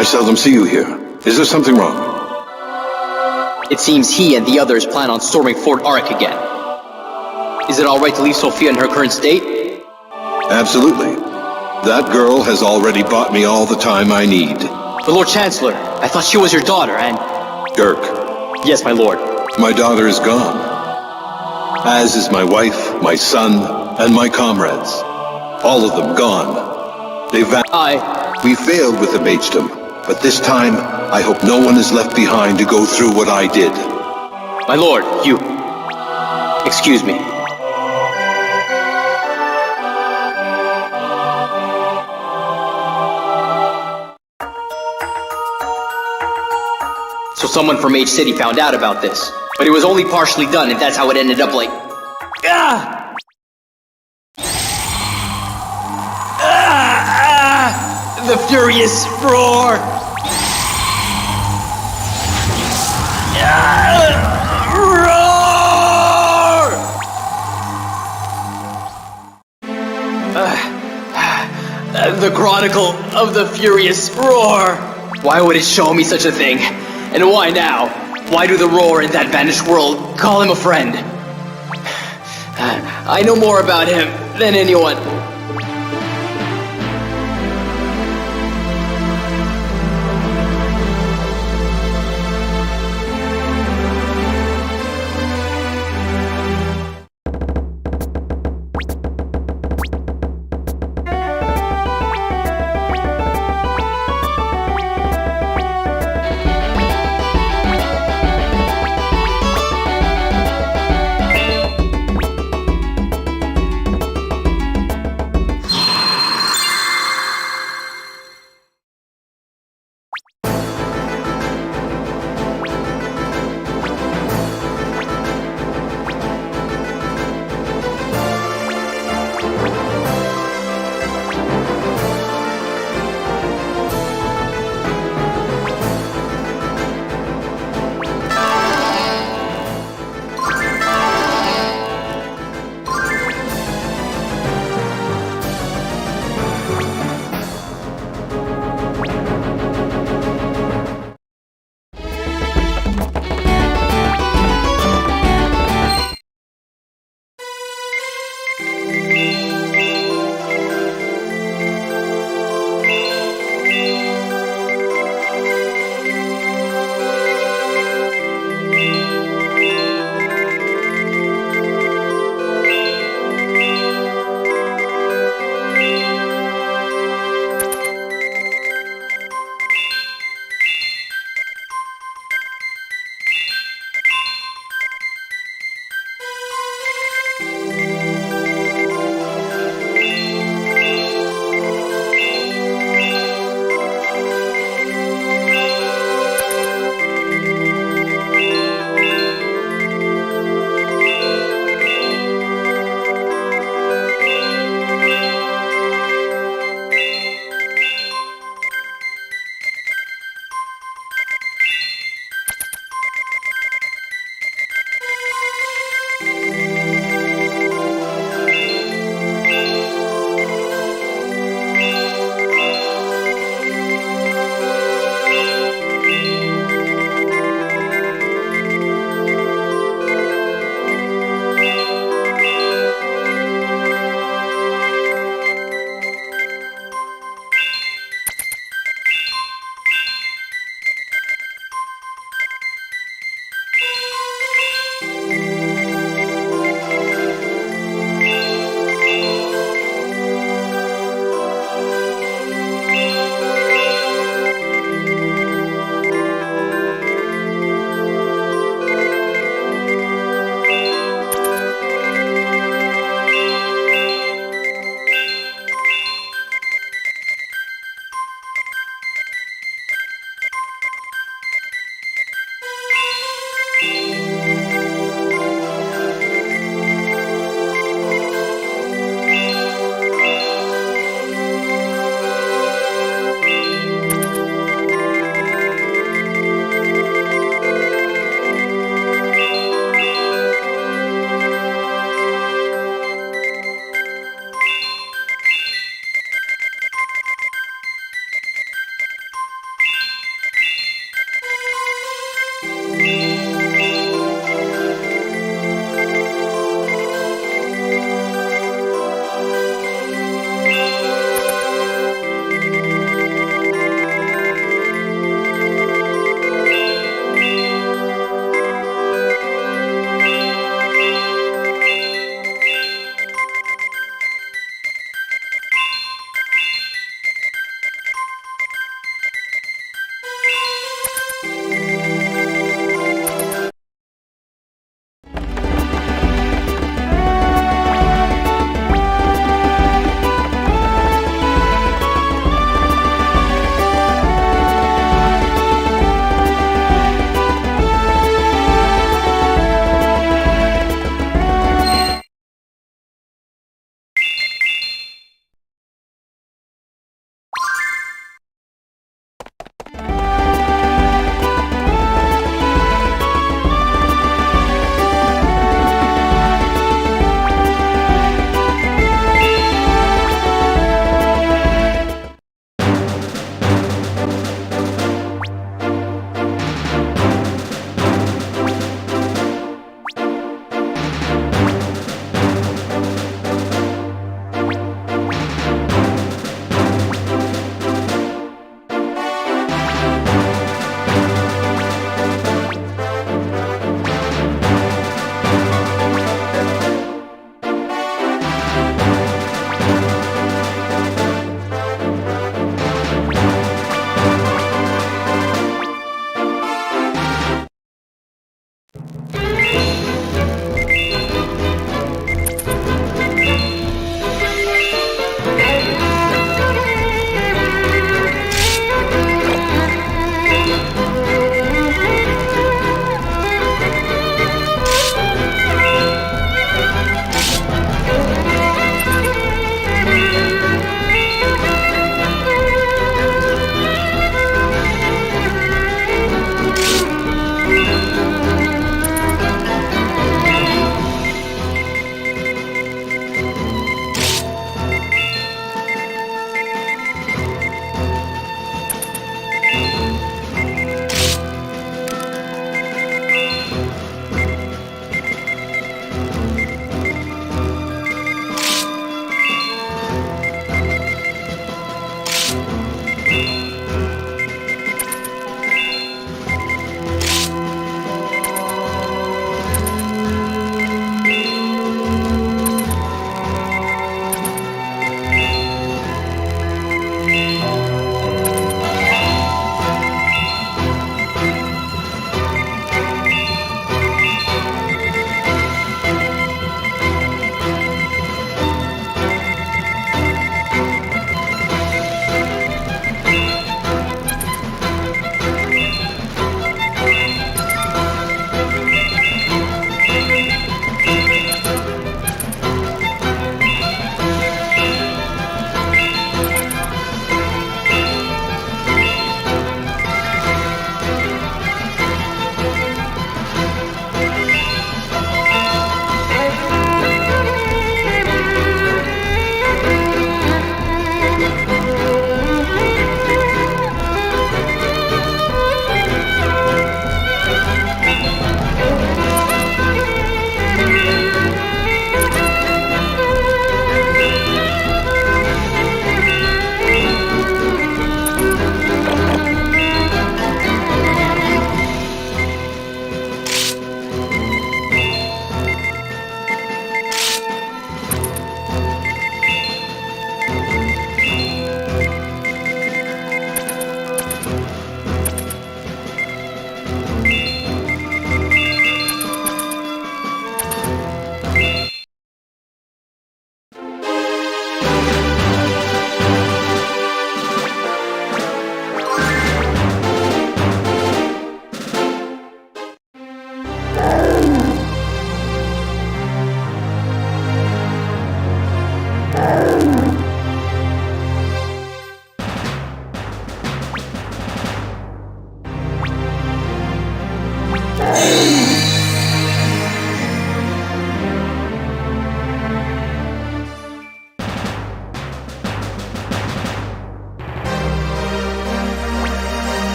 I seldom see you here. Is there something wrong? It seems he and the others plan on storming Fort Auric again. Is it alright to leave Sophia in her current state? Absolutely. That girl has already bought me all the time I need. The Lord Chancellor, I thought she was your daughter, and... Dirk. Yes, my lord. My daughter is gone. As is my wife, my son, and my comrades. All of them gone. They We failed with the magedom, but this time, I hope no one is left behind to go through what I did. My lord, you... Excuse me. So someone from H City found out about this, but it was only partially done, and that's how it ended up like... Ah! The furious roar! Roar! The Chronicle of the Furious Roar! Why would it show me such a thing? And why now? Why do the Roar in that vanished world call him a friend? I know more about him than anyone.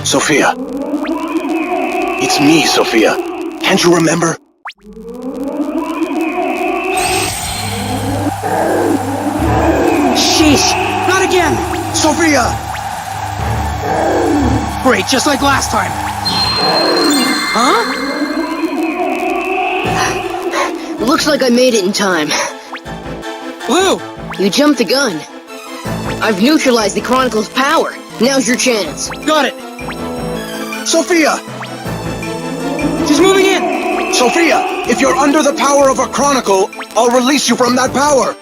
Sophia. It's me, Sophia. Can't you remember? Sheesh! Not again! Sophia! Great, just like last time. Huh? Looks like I made it in time. Blue! You jumped the gun. I've neutralized the Chronicle's power. Now's your chance. Got it! Sophia! She's moving in! Sophia! If you're under the power of a Chronicle, I'll release you from that power!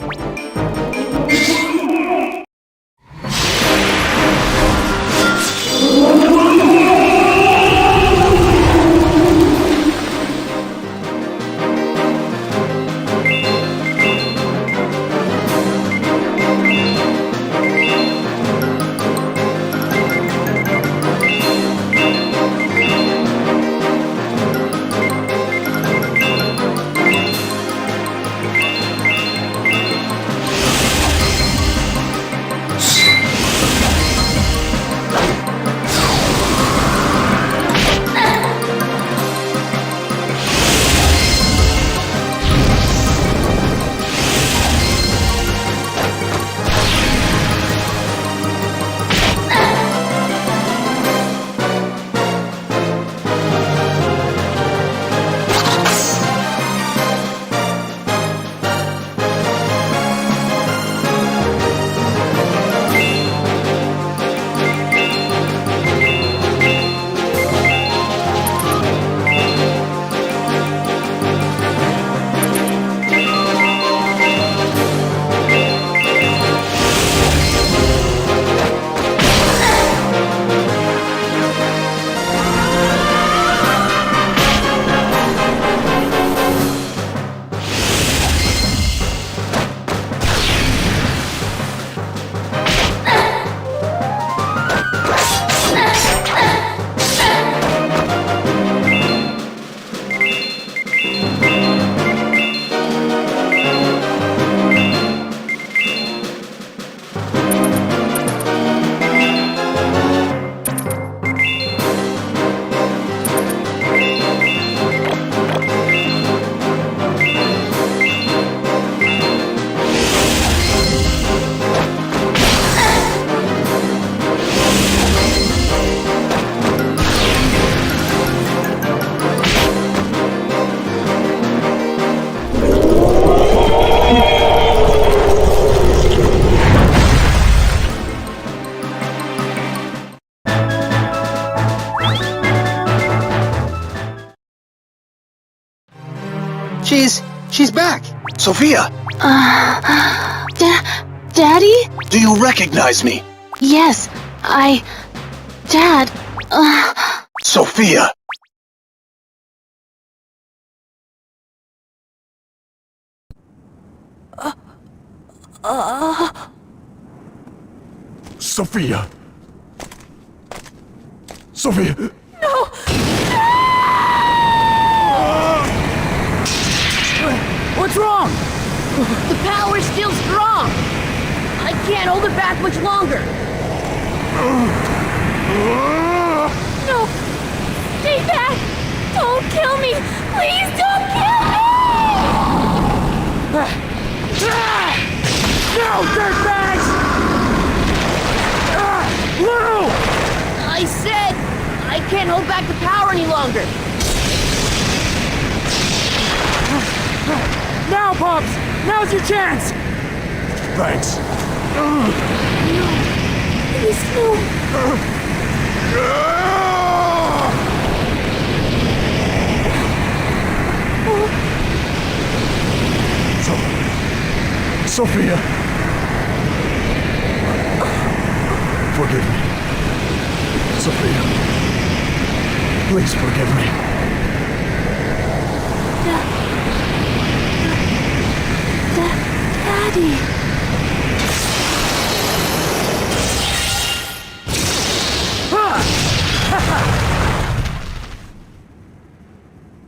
She's back! Sophia! Daddy? Do you recognize me? Yes, Dad, Sophia! Sophia! Sophia! What's wrong? The power's still strong. I can't hold it back much longer. No! Stay back! Don't kill me! Please don't kill me! No, dirtbags! Lou! I said I can't hold back the power any longer. Now, Pops! Now's your chance! Thanks. Please, no. Sophia! Forgive me. Sophia. Please forgive me. Daddy.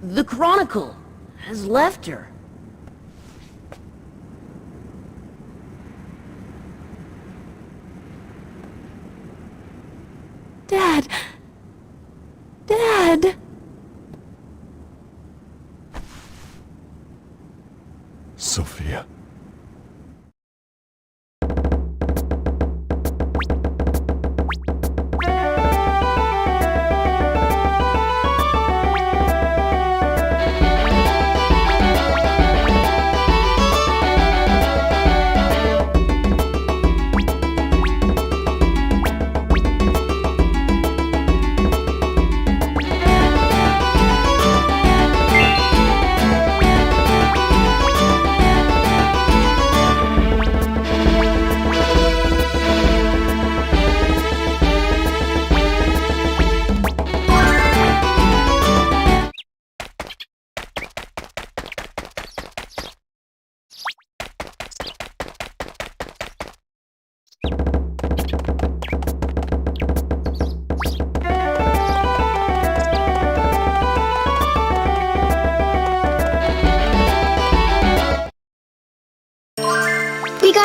The Chronicle has left her. Dad,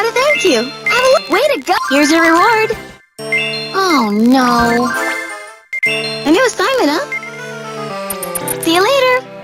to thank you. Way to go! Here's your reward. Oh, no. A new assignment, huh? See you later.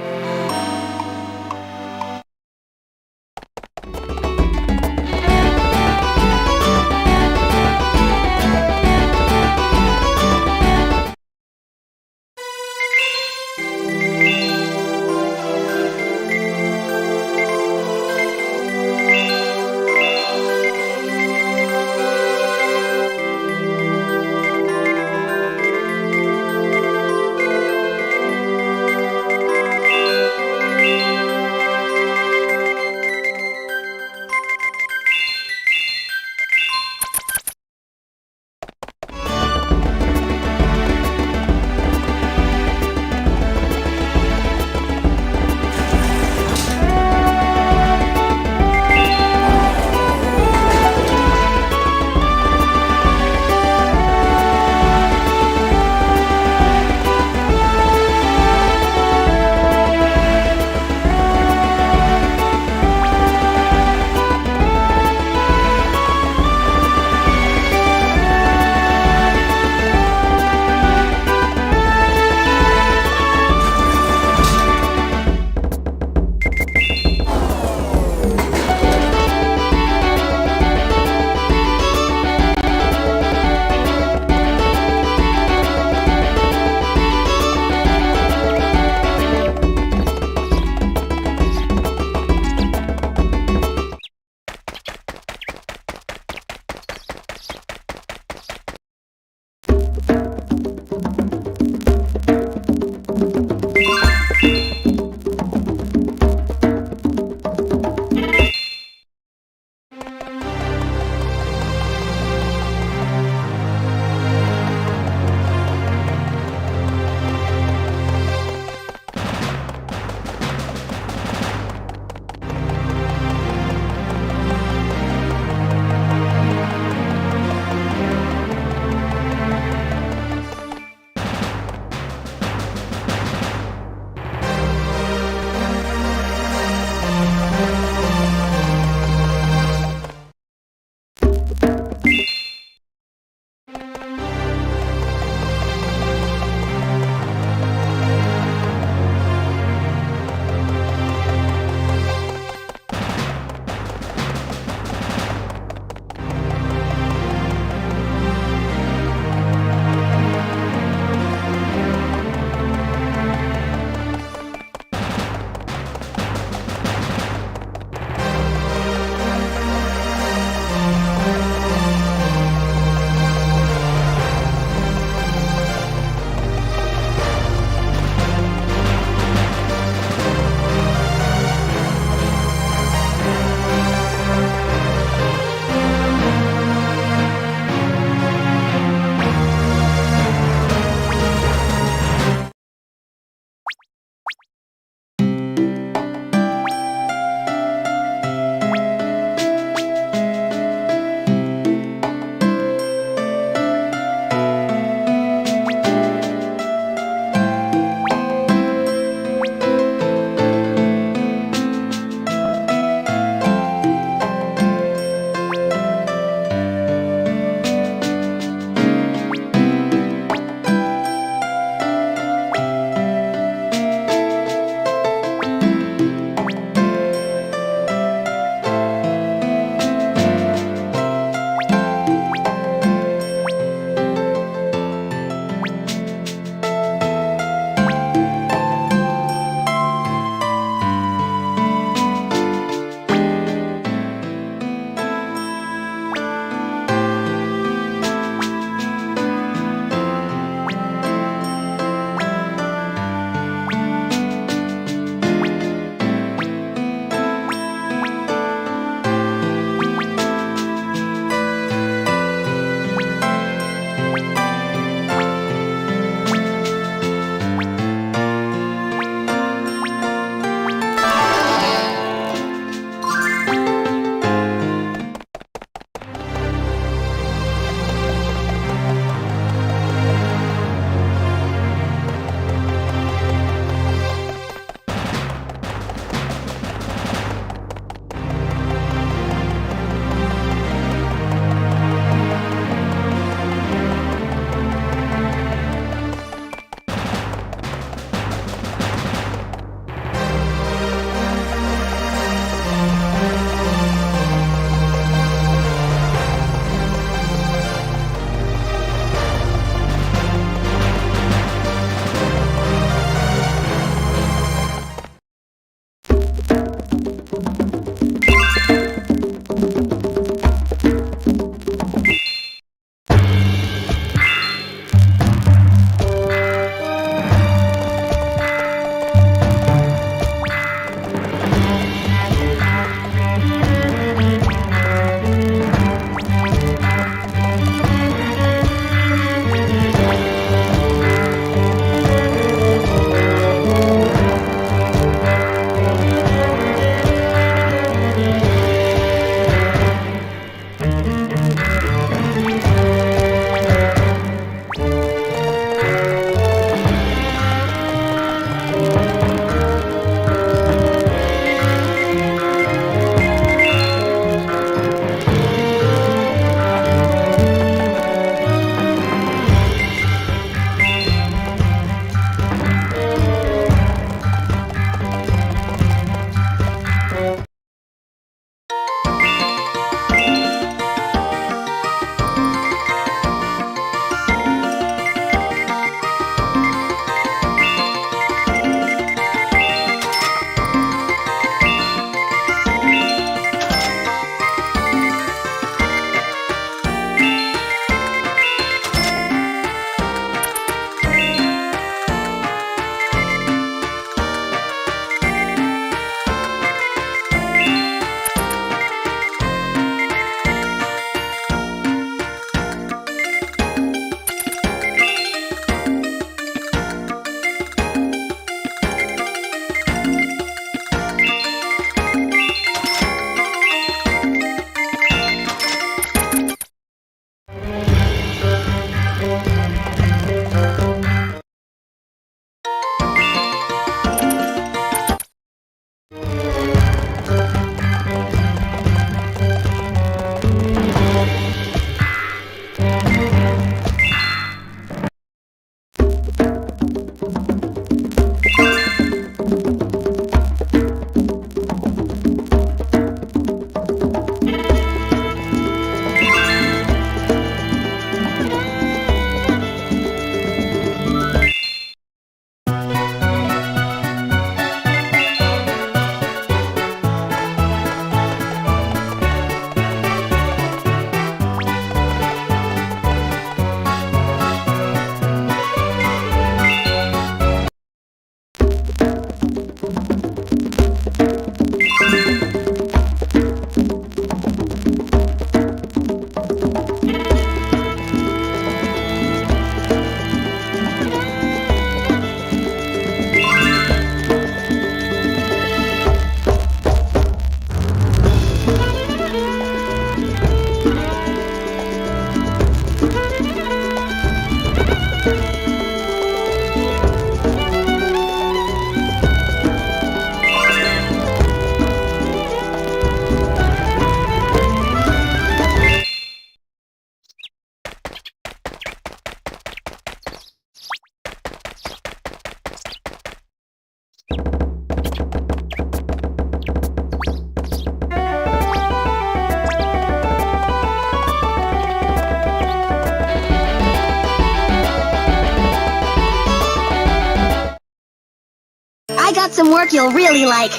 got some work you'll really like.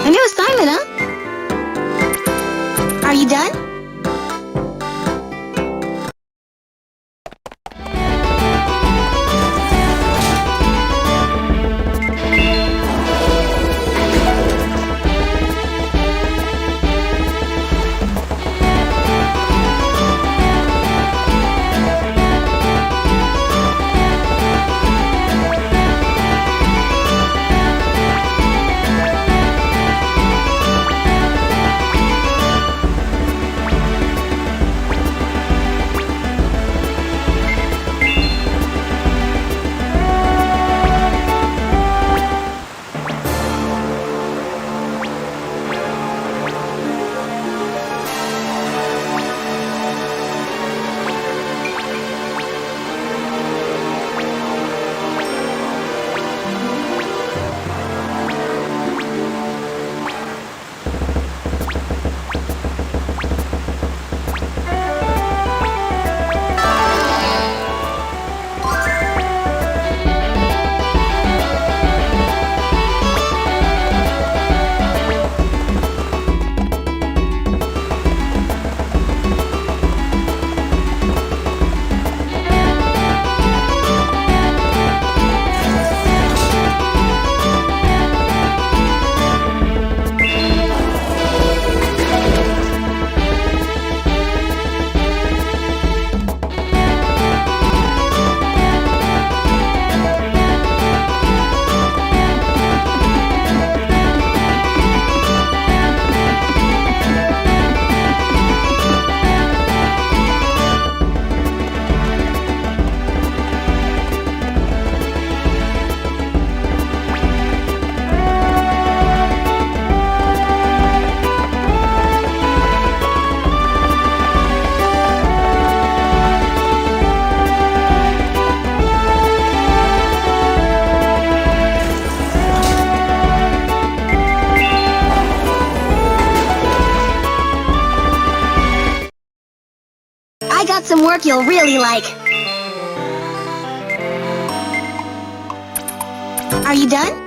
A new assignment, huh? Are you done? I got some work you'll really like. Are you done?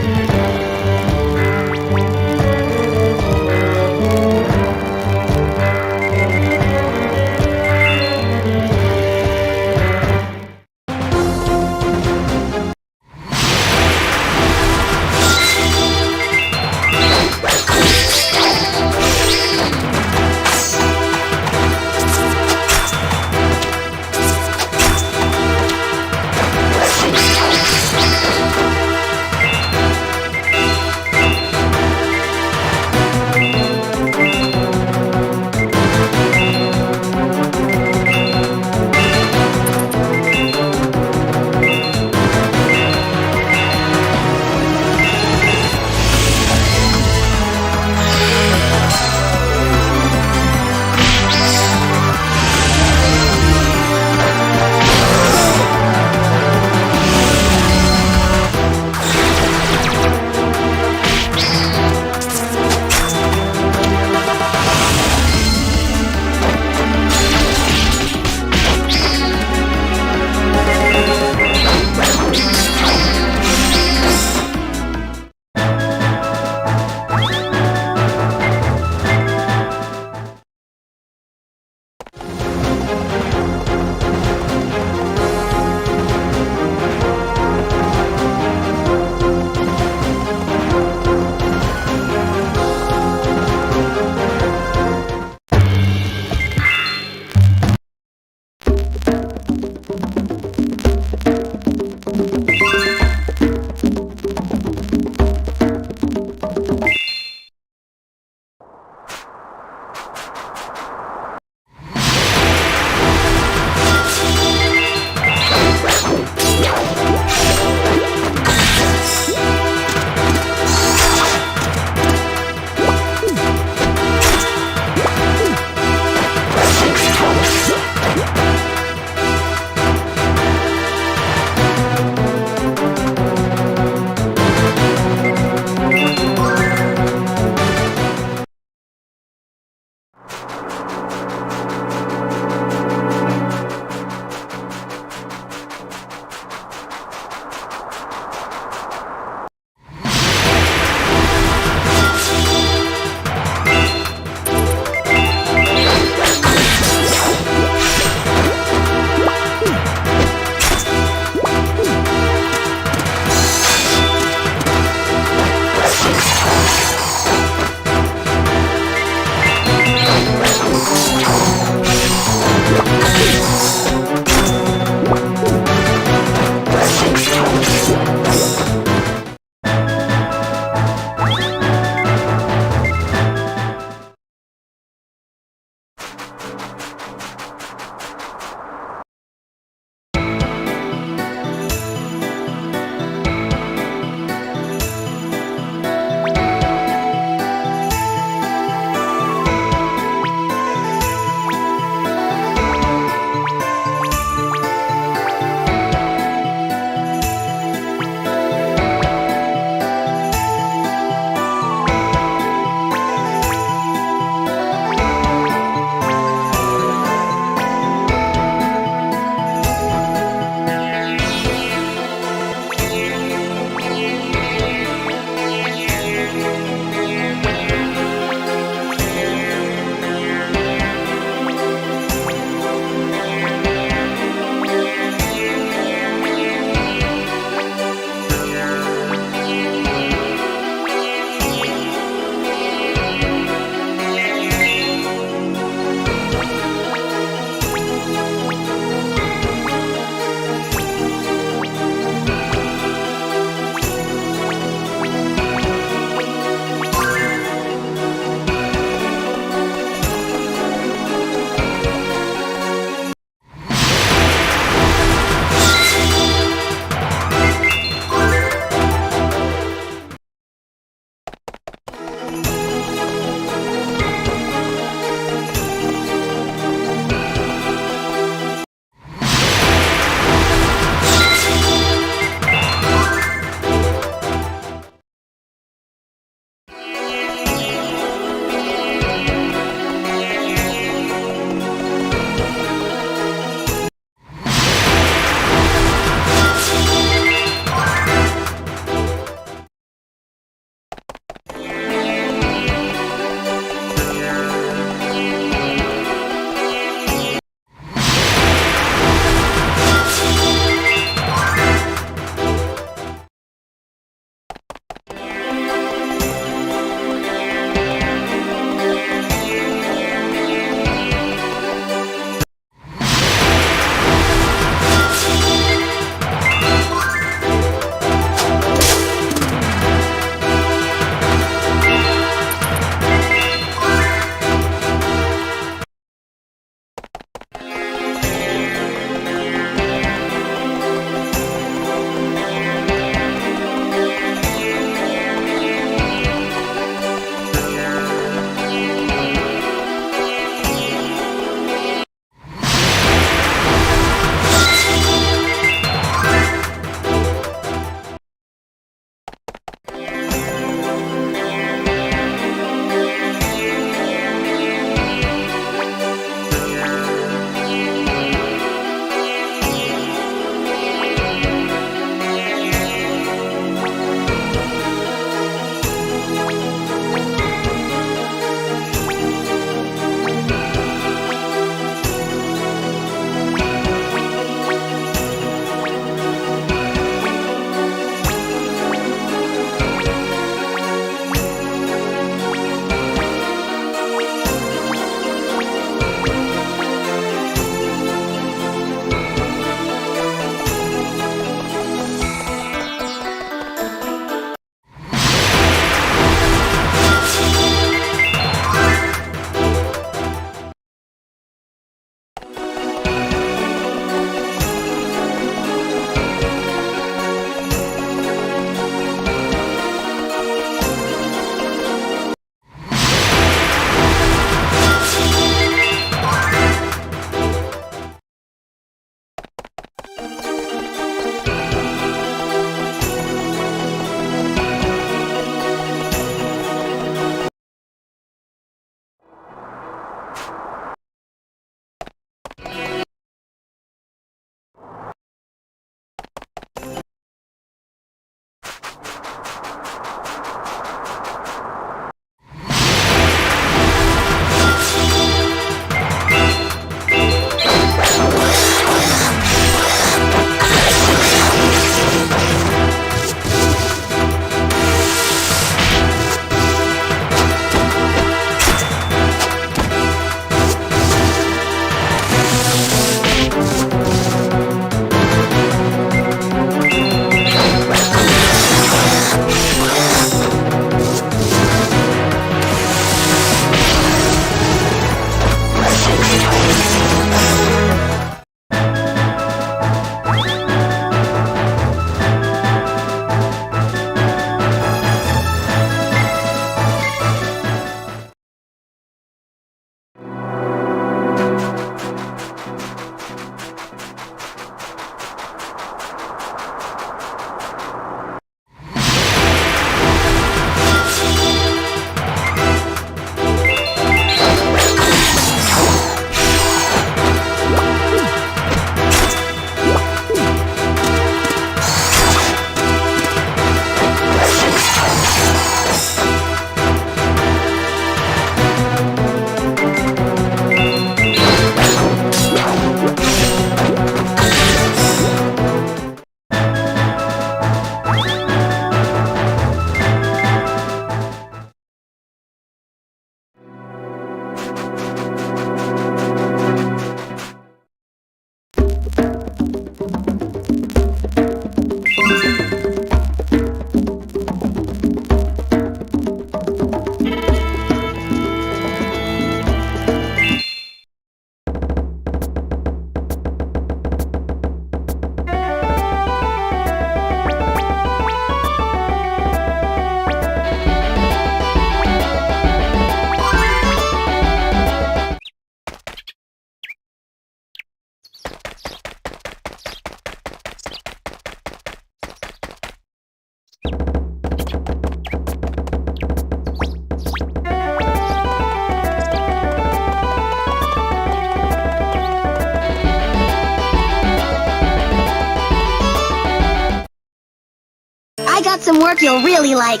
got some work you'll really like.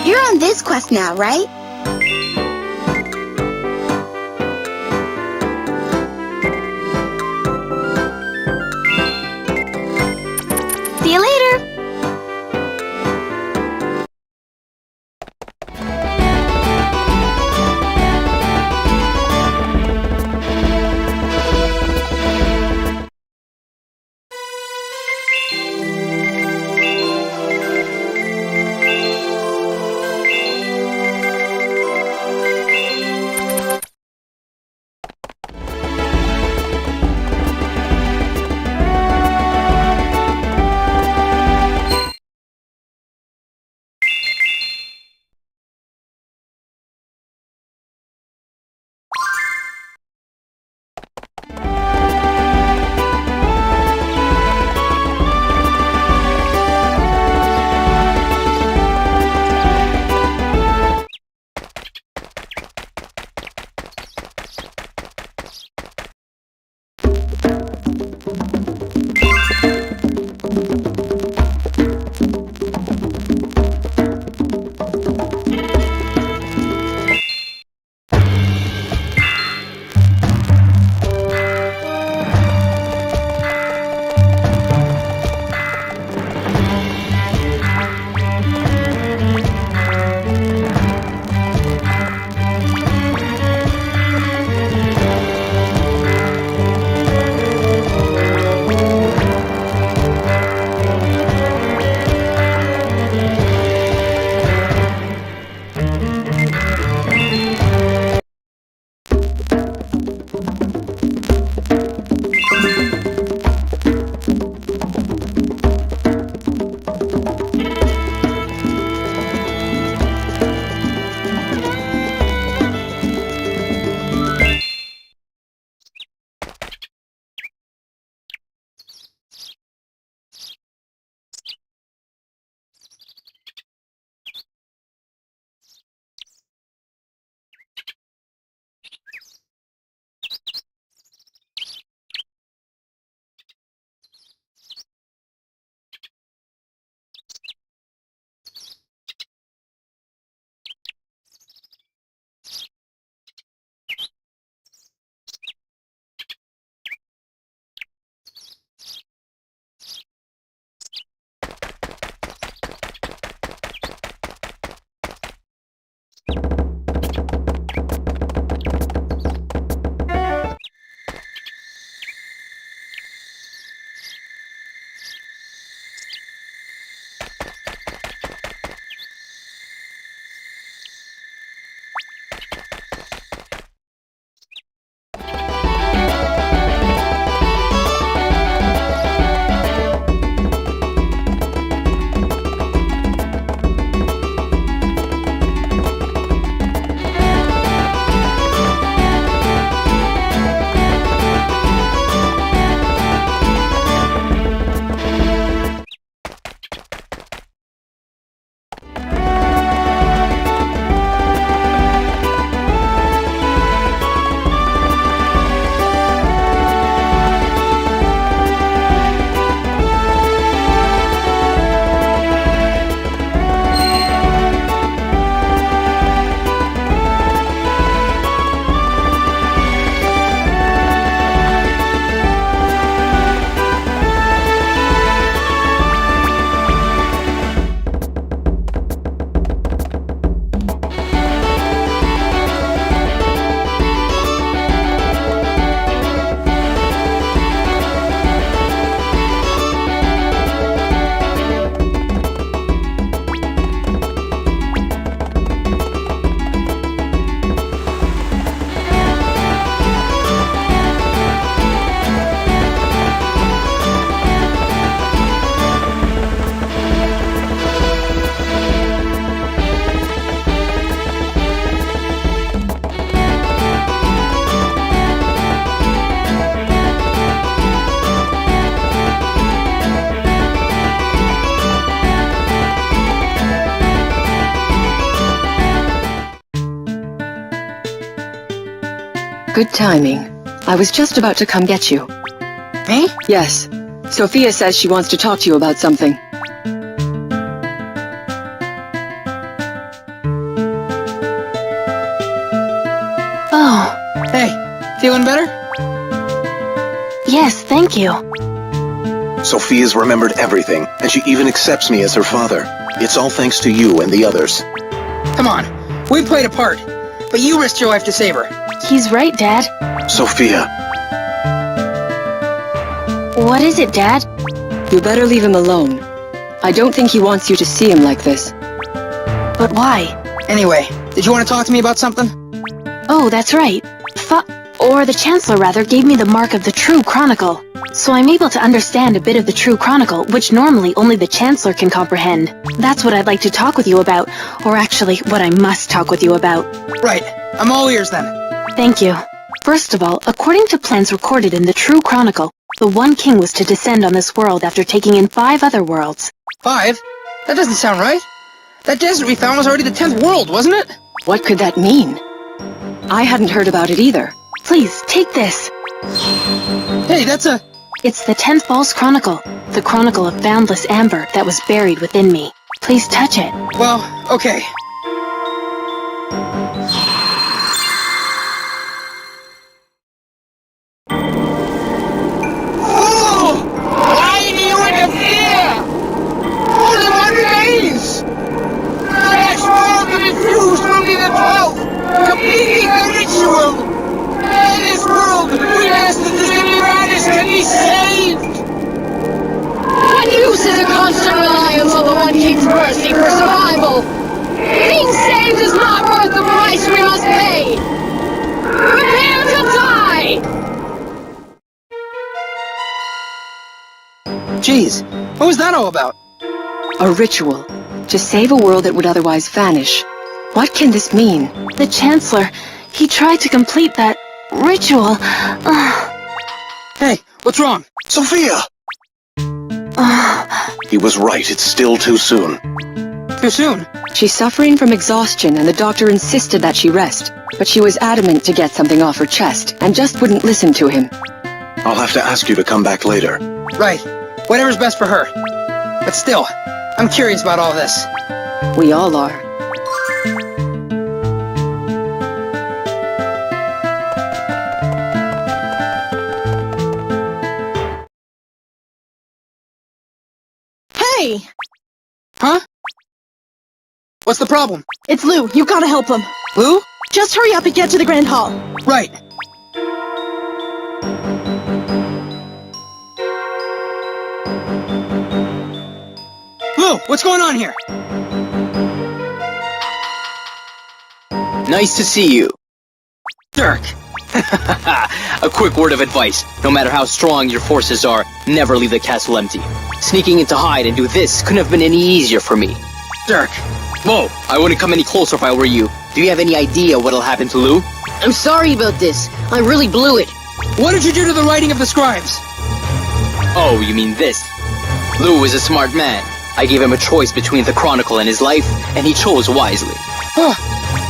You're on this quest now, right? See you later! Good timing. I was just about to come get you. Me? Yes. Sophia says she wants to talk to you about something. Oh, Hey, feeling better? yes, thank you. Sophia's remembered everything, and she even accepts me as her father. It's all thanks to you and the others. Come on, we played a part, but you risked your life to save her. He's right, Dad. Sophia, What is it, Dad? You better leave him alone. I don't think he wants you to see him like this. But why? Anyway, did you want to talk to me about something? Oh, that's right. The Chancellor rather, gave me the mark of the True Chronicle. So I'm able to understand a bit of the True Chronicle, which normally only the Chancellor can comprehend. That's what I'd like to talk with you about, or actually, what I must talk with you about. Right, I'm all ears then. Thank you. First of all, according to plans recorded in the True Chronicle, the One King was to descend on this world after taking in 5 other worlds. 5? That doesn't sound right. That desert we found was already the 10th world, wasn't it? What could that mean? I hadn't heard about it either. Please, take this. Hey, that's a... It's the 10th False Chronicle, the chronicle of boundless amber that was buried within me. Please touch it. Well, okay. Oh! Why do you interfere? Only one remains! The next world to be fused will be the 12th, completing the ritual! In this world, we ask that the Ignoramus can be saved! What use is a constant reliance on the One King's mercy for survival? Being saved is not worth the price we must pay! Prepare to die! Jeez, what was that all about? A ritual. To save a world that would otherwise vanish. What can this mean? The Chancellor, he tried to complete that ritual. Hey, what's wrong? Sophia! He was right, it's still too soon. Too soon. She's suffering from exhaustion and the doctor insisted that she rest. But she was adamant to get something off her chest and just wouldn't listen to him. I'll have to ask you to come back later. Right. Whatever's best for her. But still, I'm curious about all this. We all are. Hey! Huh? What's the problem? It's Lou. You gotta help him. Lou? Just hurry up and get to the Grand Hall. Right. Lou, what's going on here? Nice to see you. Dirk. A quick word of advice. No matter how strong your forces are, never leave the castle empty. Sneaking in to hide and do this couldn't have been any easier for me. Dirk. Whoa, I wouldn't come any closer if I were you. Do you have any idea what'll happen to Lou? I'm sorry about this. I really blew it. What did you do to the writing of the scribes? Oh, you mean this? Lou is a smart man. I gave him a choice between the Chronicle and his life, and he chose wisely.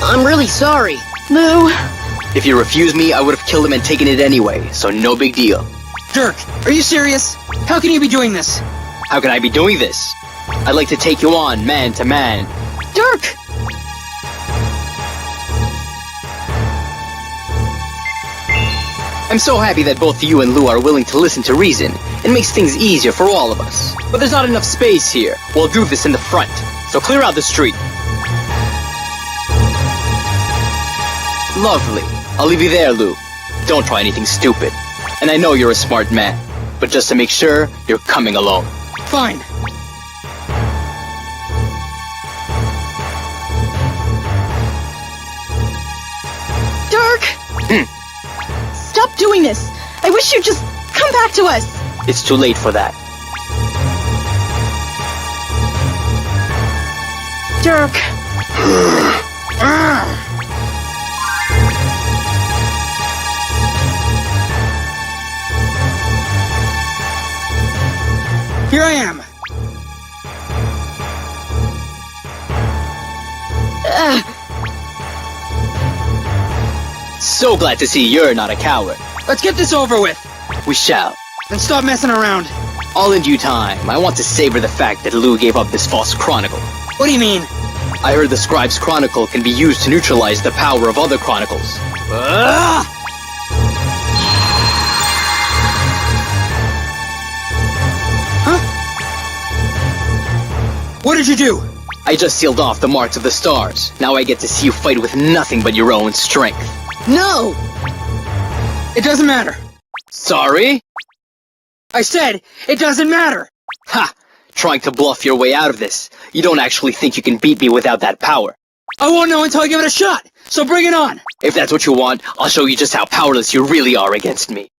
I'm really sorry. Lou. If you refused me, I would have killed him and taken it anyway, so no big deal. Dirk, are you serious? How can you be doing this? How can I be doing this? I'd like to take you on, man to man. Dirk! I'm so happy that both you and Lou are willing to listen to reason. It makes things easier for all of us. But there's not enough space here. We'll do this in the front, so clear out the street. Lovely. I'll leave you there, Lou. Don't try anything stupid. And I know you're a smart man, but just to make sure, you're coming alone. Fine. Dirk! Stop doing this! I wish you'd just come back to us! It's too late for that. Dirk! Here I am. So glad to see you're not a coward. Let's get this over with. We shall. Then stop messing around. All in due time. I want to savor the fact that Lou gave up this false chronicle. What do you mean? I heard the scribe's chronicle can be used to neutralize the power of other chronicles. Huh? What did you do? I just sealed off the marks of the stars. Now I get to see you fight with nothing but your own strength. No! It doesn't matter. Sorry? I said, it doesn't matter! Ha! Trying to bluff your way out of this. You don't actually think you can beat me without that power. I won't know until I give it a shot, so bring it on! If that's what you want, I'll show you just how powerless you really are against me.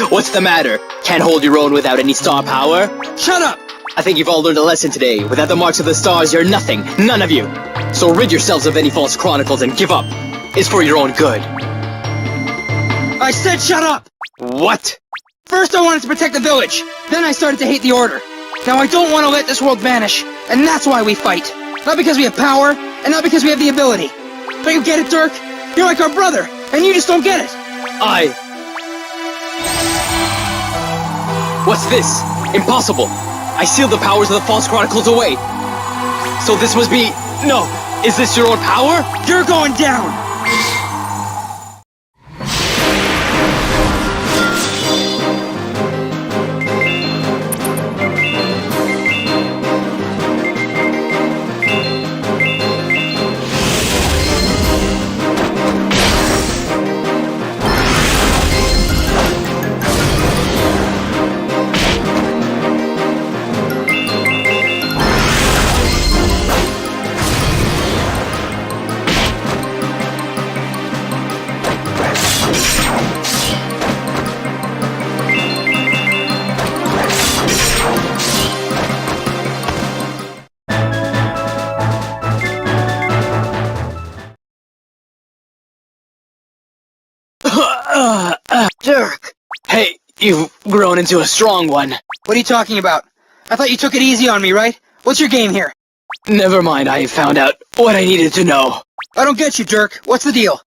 What's the matter? Can't hold your own without any star power? Shut up! I think you've all learned a lesson today. Without the marks of the stars, you're nothing. None of you. So rid yourselves of any false chronicles and give up. It's for your own good. I said shut up! What? First I wanted to protect the village, then I started to hate the Order. Now I don't want to let this world vanish, and that's why we fight. Not because we have power, and not because we have the ability. Don't you get it, Dirk? You're like our brother, and you just don't get it. What's this? Impossible! I sealed the powers of the false chronicles away. So this must be... No! Is this your own power? You're going down! Dirk! Hey, you've grown into a strong one. What are you talking about? I thought you took it easy on me, right? What's your game here? Never mind, I found out what I needed to know. I don't get you, Dirk. What's the deal?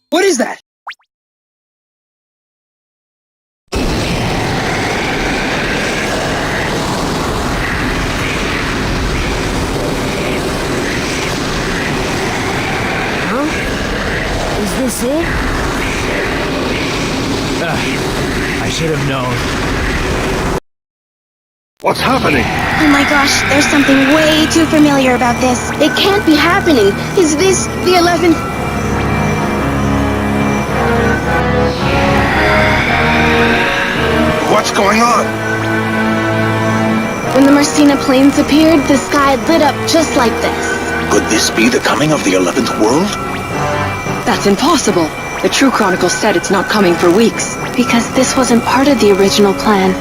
What is that? Is this it? I should have known. What's happening? Oh my gosh, there's something way too familiar about this. It can't be happening. Is this the 11th? What's going on? When the Marcina plains appeared, the sky lit up just like this. Could this be the coming of the 11th world? That's impossible. The True Chronicle said it's not coming for weeks. Because this wasn't part of the original plan.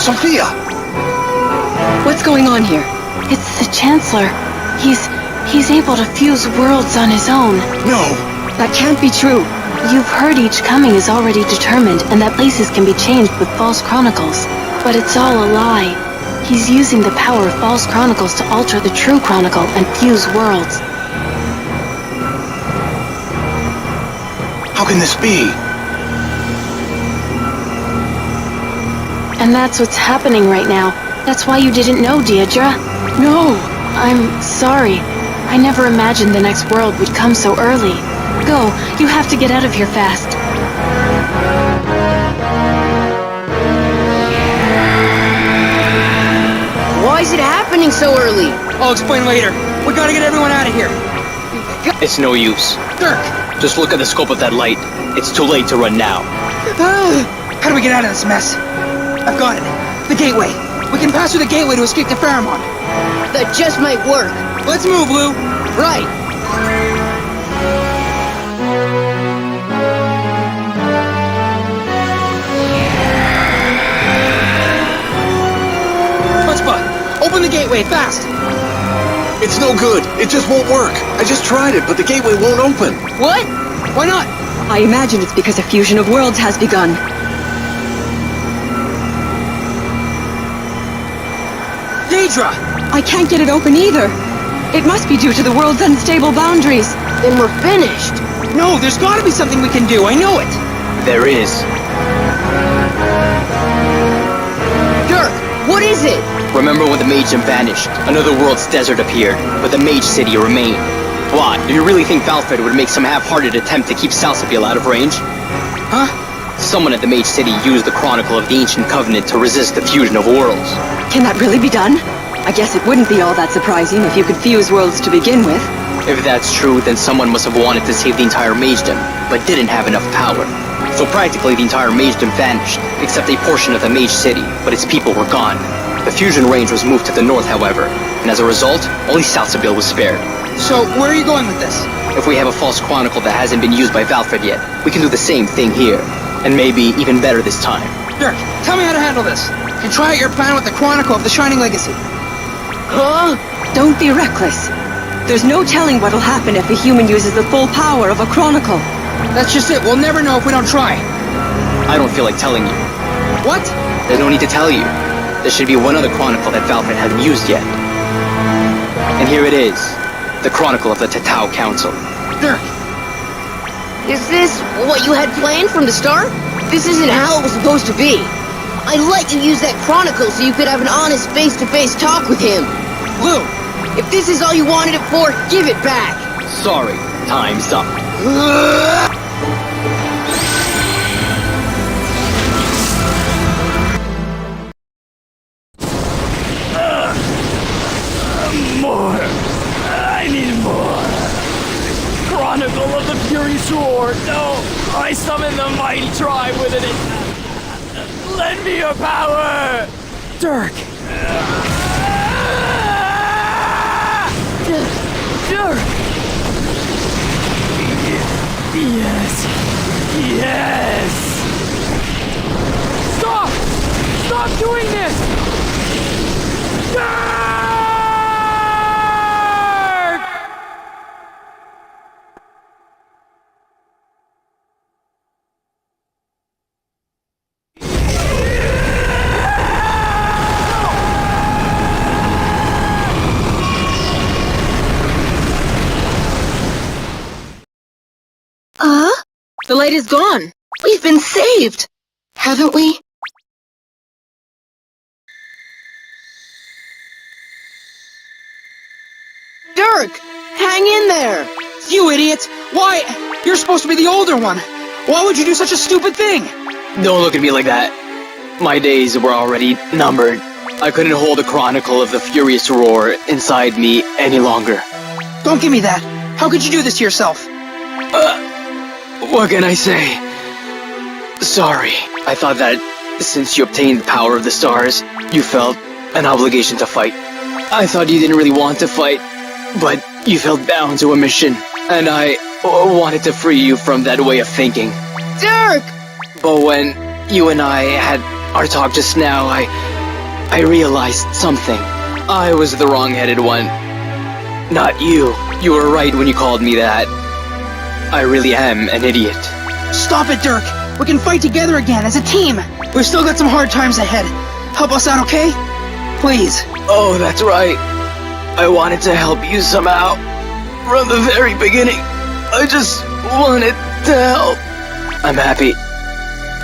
Sophia! What's going on here? It's the Chancellor. He's able to fuse worlds on his own. No! That can't be true. You've heard each coming is already determined and that places can be changed with false chronicles. But it's all a lie. He's using the power of false chronicles to alter the true chronicle and fuse worlds. How can this be? And that's what's happening right now. That's why you didn't know, Deirdre. No, I'm sorry. I never imagined the next world would come so early. Go, you have to get out of here fast. Why is it happening so early? I'll explain later. We gotta get everyone out of here. It's no use. Dirk! Just look at the scope of that light. It's too late to run now. How do we get out of this mess? I've got it. The gateway. We can pass through the gateway to escape to Faramon. That just might work. Let's move, Lou. Right. Chutzpah, open the gateway, fast. It's no good. It just won't work. I just tried it, but the gateway won't open. What? Why not? I imagine it's because a fusion of worlds has begun. Daedra! I can't get it open either. It must be due to the world's unstable boundaries. Then we're finished. No, there's gotta be something we can do. I know it. There is. Dirk, what is it? Remember when the Magedom vanished? Another world's desert appeared, but the Mage City remained. Why? Do you really think Valfred would make some half-hearted attempt to keep Salsabil out of range? Huh? Someone at the Mage City used the Chronicle of the Ancient Covenant to resist the fusion of worlds. Can that really be done? I guess it wouldn't be all that surprising if you could fuse worlds to begin with. If that's true, then someone must have wanted to save the entire Magedom, but didn't have enough power. So practically the entire Magedom vanished, except a portion of the Mage City, but its people were gone. The fusion range was moved to the north, however, and as a result, only Salsabil was spared. So, where are you going with this? If we have a false chronicle that hasn't been used by Valfred yet, we can do the same thing here. And maybe even better this time. Dirk, tell me how to handle this. And try out your plan with the Chronicle of the Shining Legacy. Huh? Don't be reckless. There's no telling what'll happen if a human uses the full power of a chronicle. That's just it. We'll never know if we don't try. I don't feel like telling you. What? There's no need to tell you. There should be one other chronicle that Valfred hasn't used yet. And here it is. The Chronicle of the Tatau Council. Dirk, Is this what you had planned from the start? This isn't how it was supposed to be. I'd let you use that Chronicle so you could have an honest face-to-face talk with him. Lou, If this is all you wanted it for, give it back. Sorry, time's up. More. I need more. Chronicle of the Fury Sword. No, I summon the mighty tribe within it. Lend me your power. Dirk. Dirk. Yes. Yes. Stop! Stop doing this! Dirk! The light is gone. We've been saved. Haven't we? Dirk, hang in there. you idiot! Why? You're supposed to be the older one. Why would you do such a stupid thing? Don't look at me like that. My days were already numbered. I couldn't hold the Chronicle of the Furious Roar inside me any longer. Don't give me that. How could you do this to yourself? What can I say? Sorry. I thought that since you obtained the power of the stars, you felt an obligation to fight. I thought you didn't really want to fight, but you felt bound to a mission, and I wanted to free you from that way of thinking. Dirk! But when you and I had our talk just now, I realized something. I was the wrong-headed one. Not you. You were right when you called me that. I really am an idiot. Stop it, Dirk! We can fight together again as a team! We've still got some hard times ahead. Help us out, okay? Please. Oh, that's right. I wanted to help you somehow. From the very beginning. I just wanted to help. I'm happy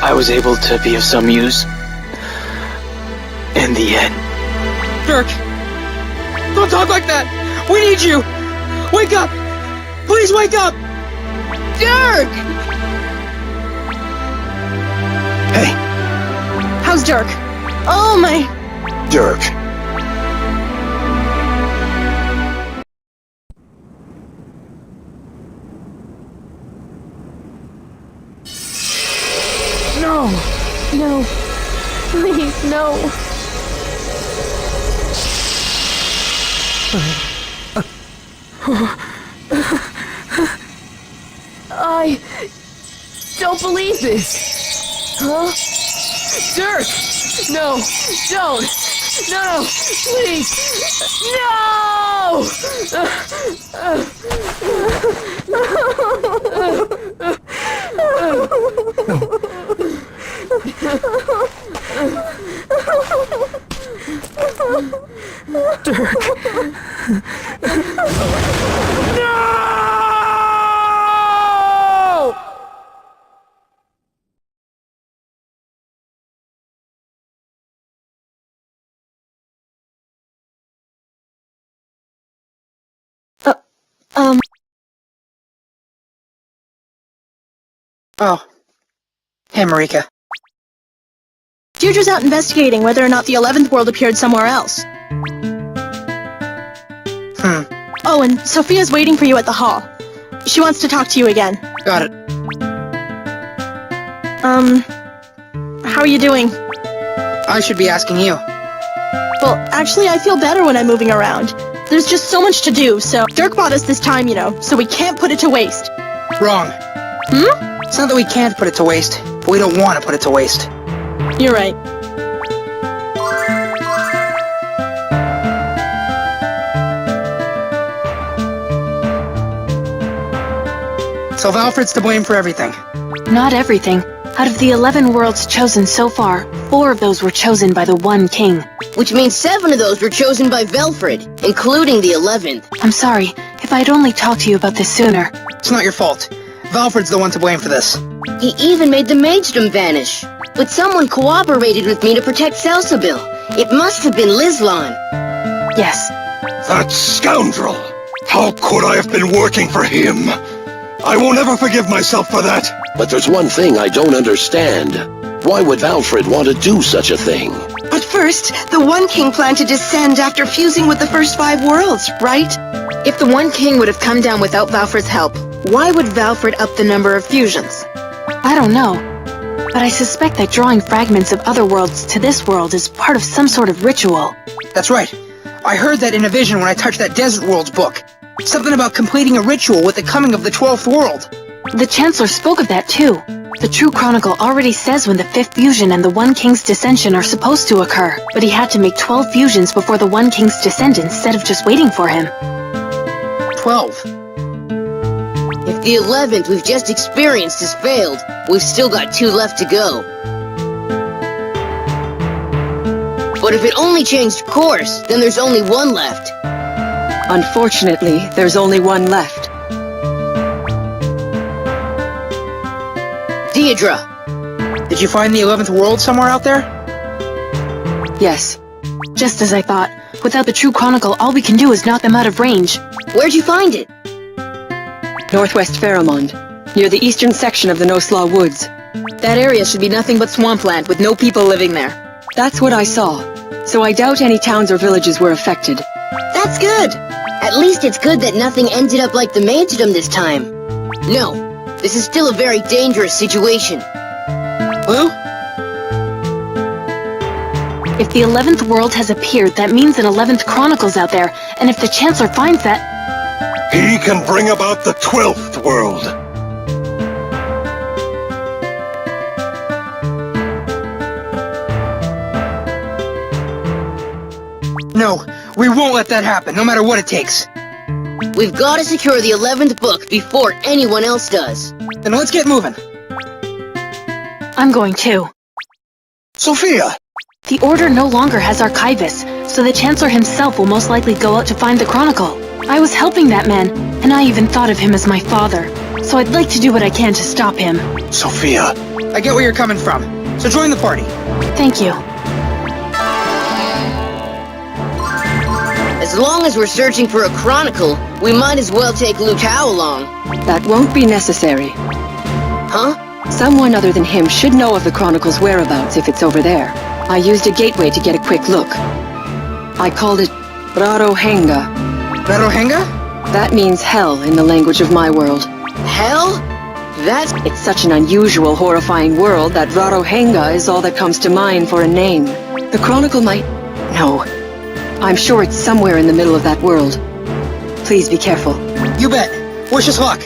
I was able to be of some use. In the end. Dirk! Don't talk like that! We need you! Wake up! Please wake up! Dirk! Hey, How's Dirk? Oh my... Dirk. No. No. Please, no. I don't believe this. Huh? Dirk! No! Don't! No! Please! No! Dirk! Oh. Hey, Marika. Deirdre's out investigating whether or not the 11th world appeared somewhere else. Oh, and Sophia's waiting for you at the hall. She wants to talk to you again. Got it. How are you doing? I should be asking you. Well, actually, I feel better when I'm moving around. There's just so much to do, so Dirk bought us this time, you know, so we can't put it to waste. Wrong. It's not that we can't put it to waste, but we don't want to put it to waste. You're right. So Valfred's to blame for everything. Not everything. Out of the 11 worlds chosen so far, 4 of those were chosen by the one king. Which means 7 of those were chosen by Valfred, including the 11th. I'm sorry. If I'd only talked to you about this sooner. It's not your fault. Valfred's the one to blame for this. He even made the Magedom vanish. But someone cooperated with me to protect Salsabil. It must have been Lizlan. Yes. That scoundrel! How could I have been working for him? I won't ever forgive myself for that. But there's one thing I don't understand. Why would Valfred want to do such a thing? But first, the One King planned to descend after fusing with the first 5 worlds, right? If the One King would have come down without Valfred's help, why would Valfred up the number of fusions? I don't know. But I suspect that drawing fragments of other worlds to this world is part of some sort of ritual. That's right. I heard that in a vision when I touched that Desert Worlds book. Something about completing a ritual with the coming of the 12th world. The Chancellor spoke of that too. The True Chronicle already says when the 5th fusion and the One King's descension are supposed to occur, but he had to make 12 fusions before the One King's descent instead of just waiting for him. 12. If the 11th we've just experienced has failed, we've still got 2 left to go. But if it only changed course, then there's only 1 left. Unfortunately, there's only 1 left. Deirdre! Did you find the 11th world somewhere out there? Yes. Just as I thought. Without the True Chronicle, all we can do is knock them out of range. Where'd you find it? Northwest Pheromond, near the eastern section of the No-Slaw Woods. That area should be nothing but swampland with no people living there. That's what I saw. So I doubt any towns or villages were affected. That's good! At least it's good that nothing ended up like the Magedom this time. No, this is still a very dangerous situation. Blue? If the 11th world has appeared, that means an 11th Chronicle's out there, and if the Chancellor finds that... He can bring about the 12th world. No, we won't let that happen, no matter what it takes. We've got to secure the 11th book before anyone else does. Then let's get moving. I'm going too. Sophia! The Order no longer has archivists, so the Chancellor himself will most likely go out to find the Chronicle. I was helping that man, and I even thought of him as my father, so I'd like to do what I can to stop him. Sophia! I get where you're coming from, so join the party. Thank you. As long as we're searching for a Chronicle, we might as well take Lu Tao along. That won't be necessary. Huh? Someone other than him should know of the Chronicle's whereabouts if it's over there. I used a gateway to get a quick look. I called it Rarohenga. Rarohenga? That means hell in the language of my world. Hell? It's such an unusual, horrifying world that Rarohenga is all that comes to mind for a name. The Chronicle might... No. I'm sure it's somewhere in the middle of that world. Please be careful. You bet. Wish us luck.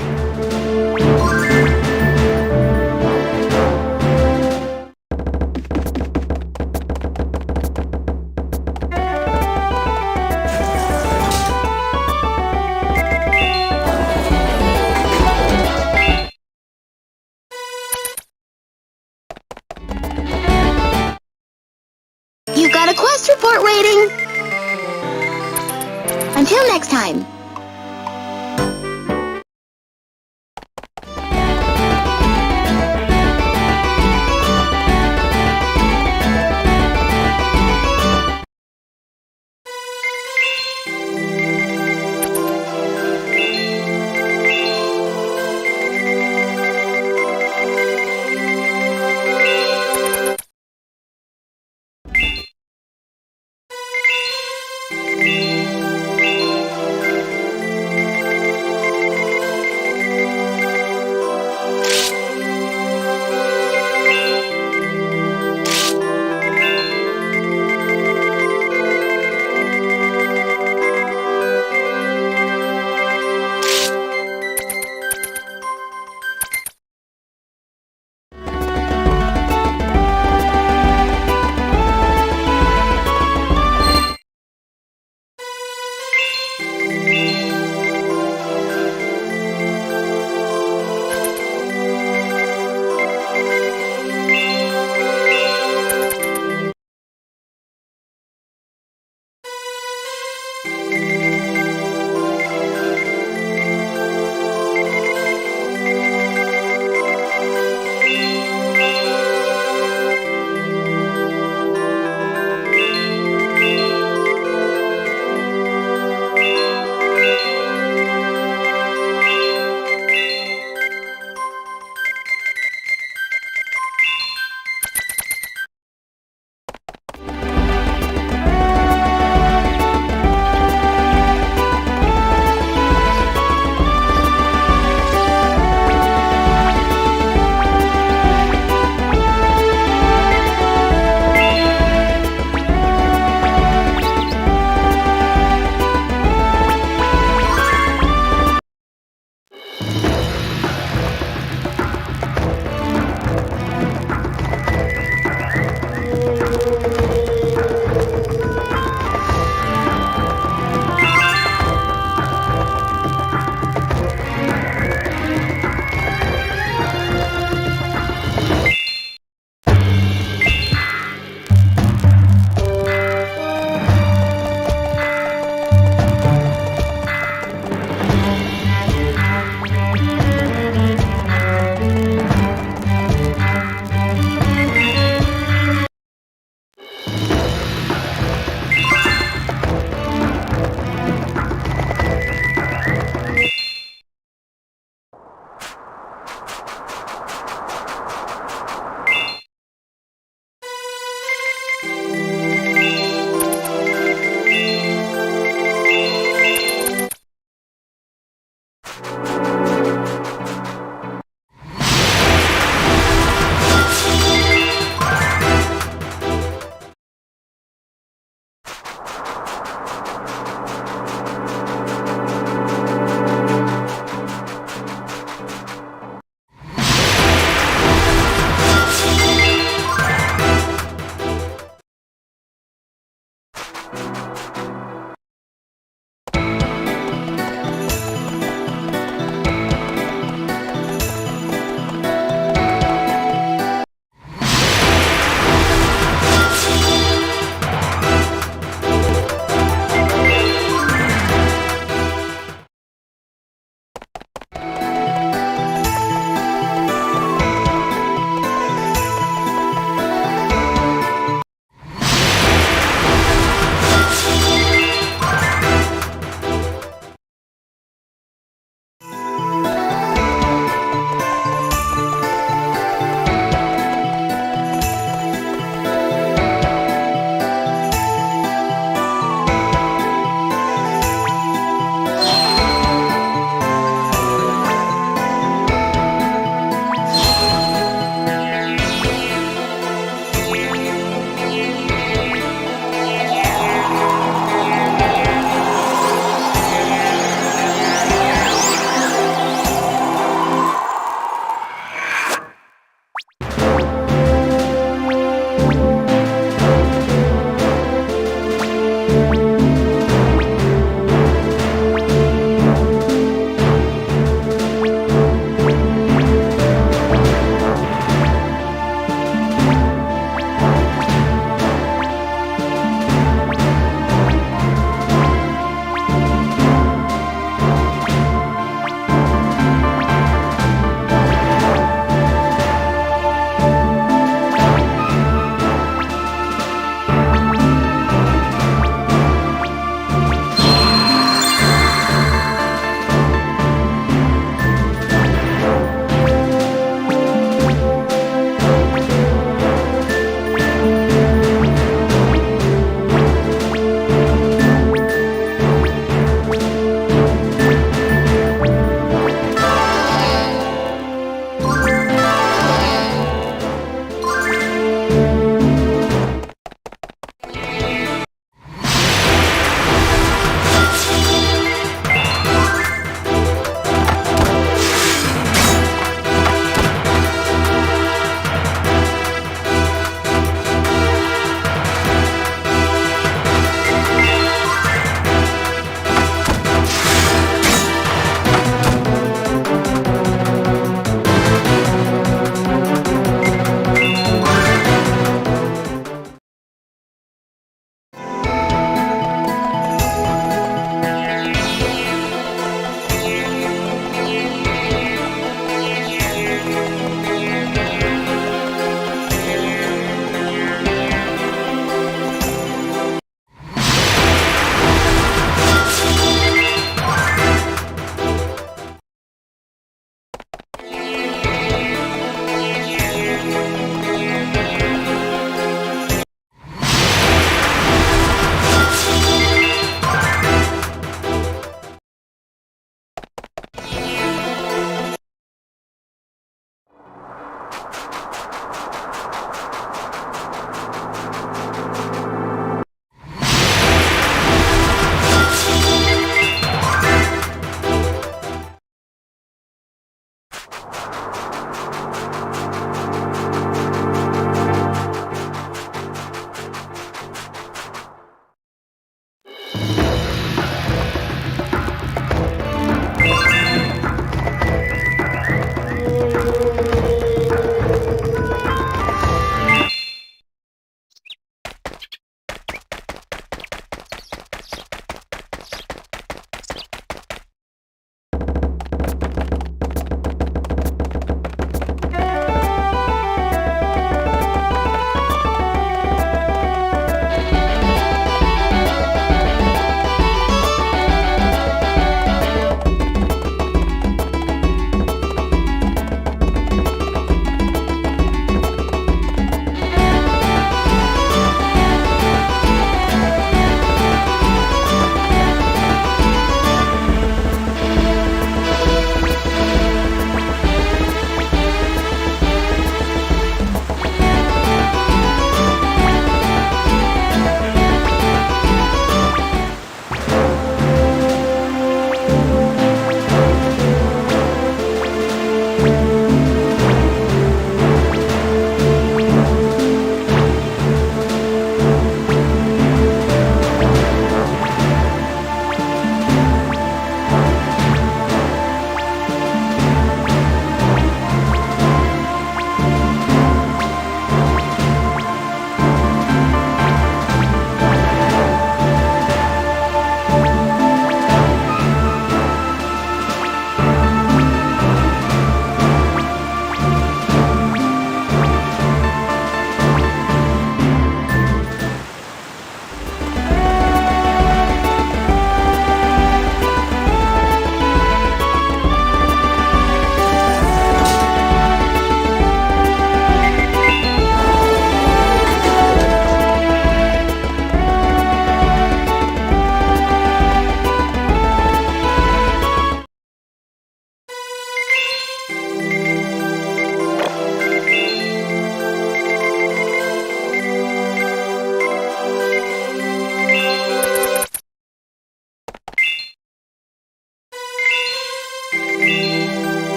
You've got a quest report waiting. Until next time.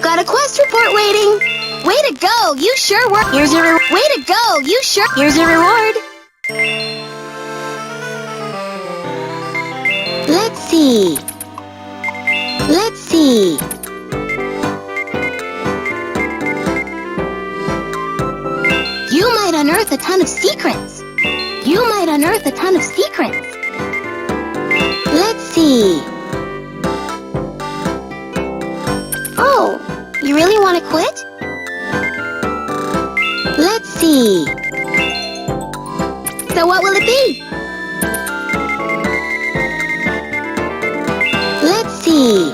You've got a quest report waiting. Way to go! You sure worked. Here's your reward. Way to go! You sure. Here's your reward. Let's see. Let's see. You might unearth a ton of secrets. You might unearth a ton of secrets. Let's see. Oh, you really want to quit? Let's see. So what will it be? Let's see.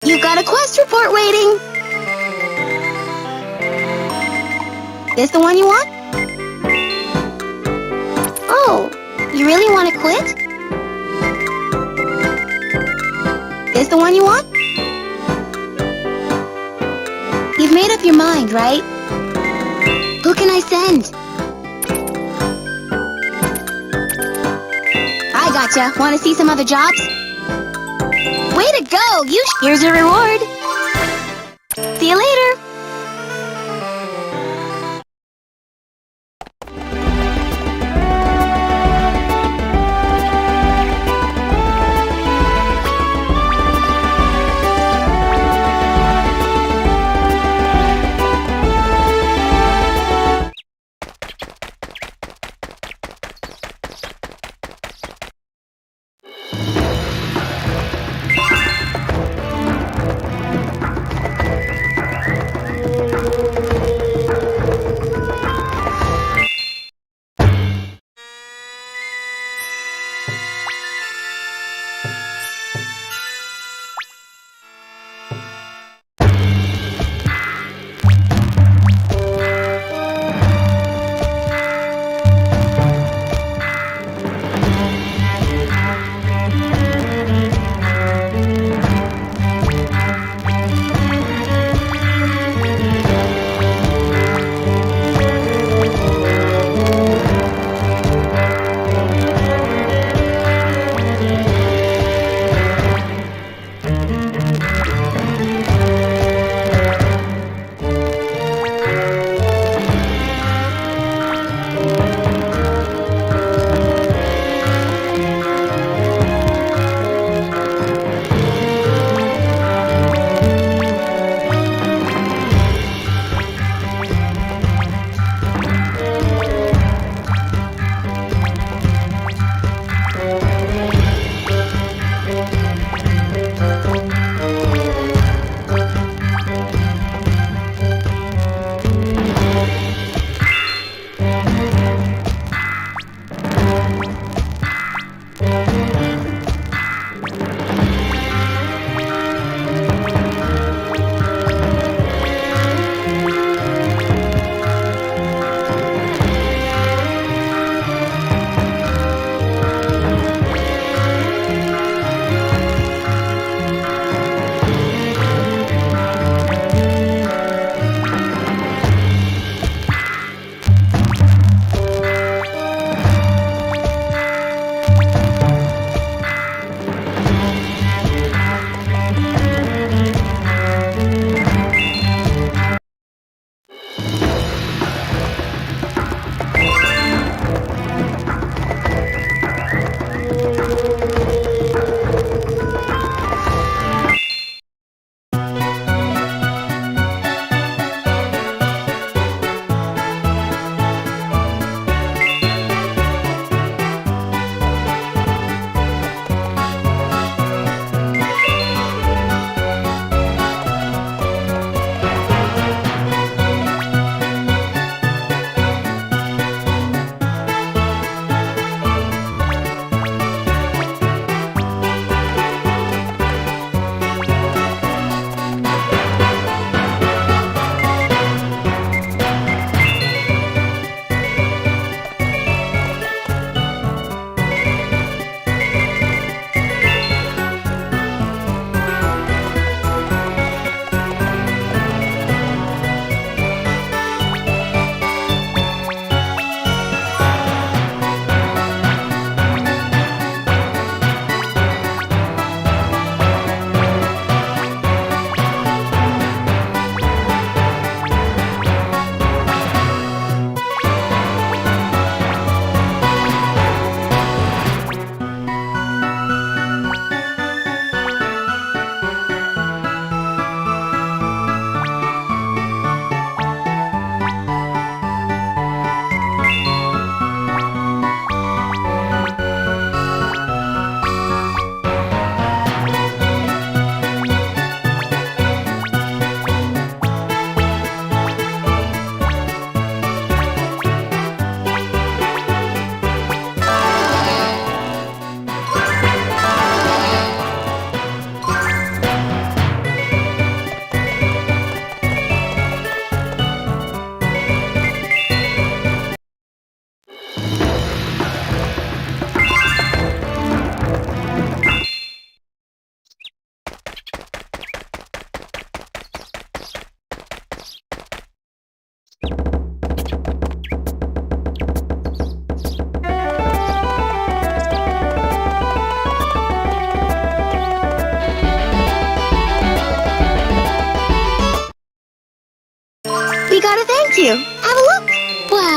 You've got a quest report waiting. This the one you want? Oh, you really want to quit? This the one you want? You've made up your mind, right? Who can I send? I gotcha. Want to see some other jobs? Way to go! Here's your reward. See you later.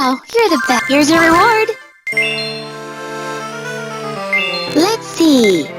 Wow, you're the best. Here's your reward. Let's see.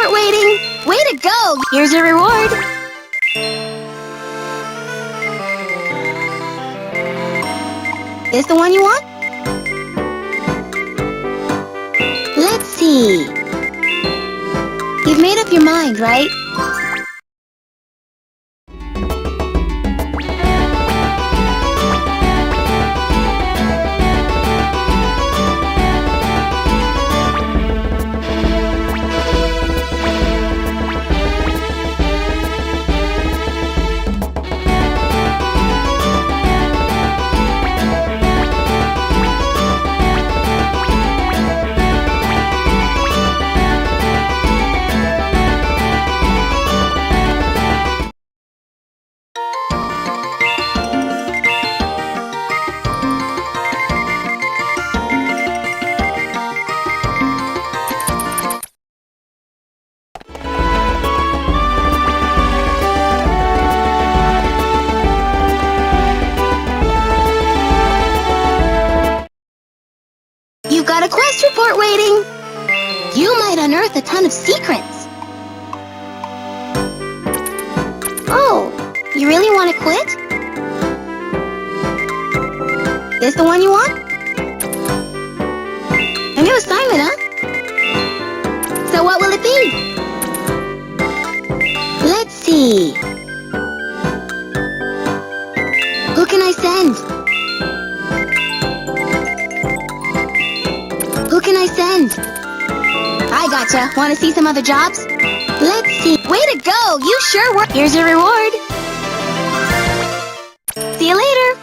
support waiting. Way to go! Here's your reward. This the one you want? Let's see. You've made up your mind, right? You've got a quest report waiting. You might unearth a ton of secrets. Oh, you really want to quit? This the one you want? A new assignment, huh? So what will it be? Let's see. Who can I send? Who can I send? I gotcha. Want to see some other jobs? Let's see. Way to go! You sure were. Here's your reward. See you later.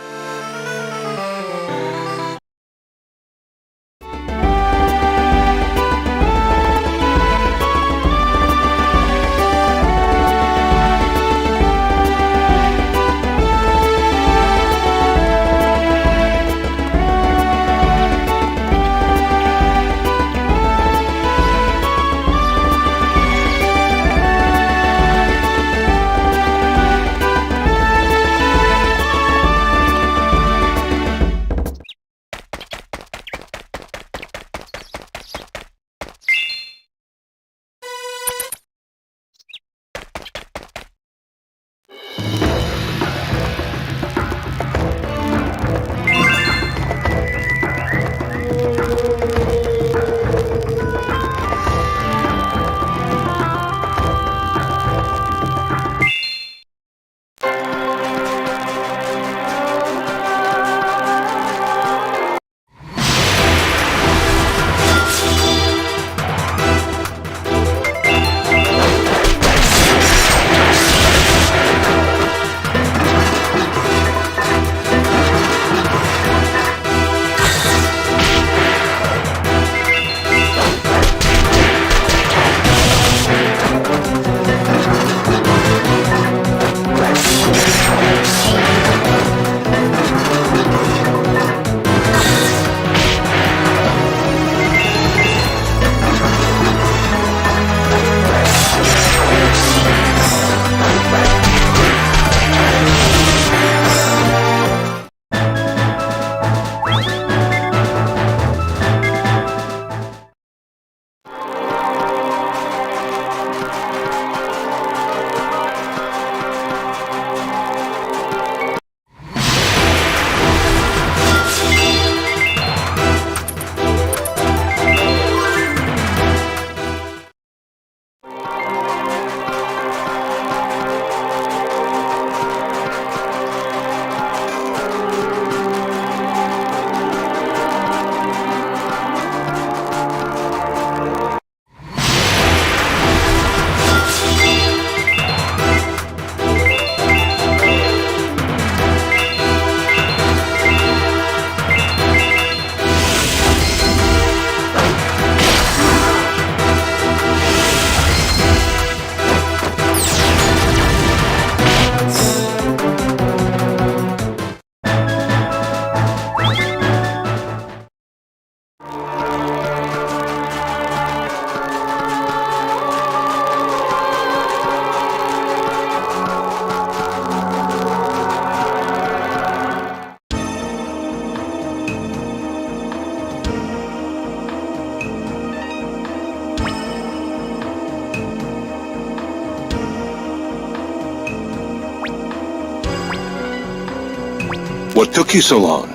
What took you so long?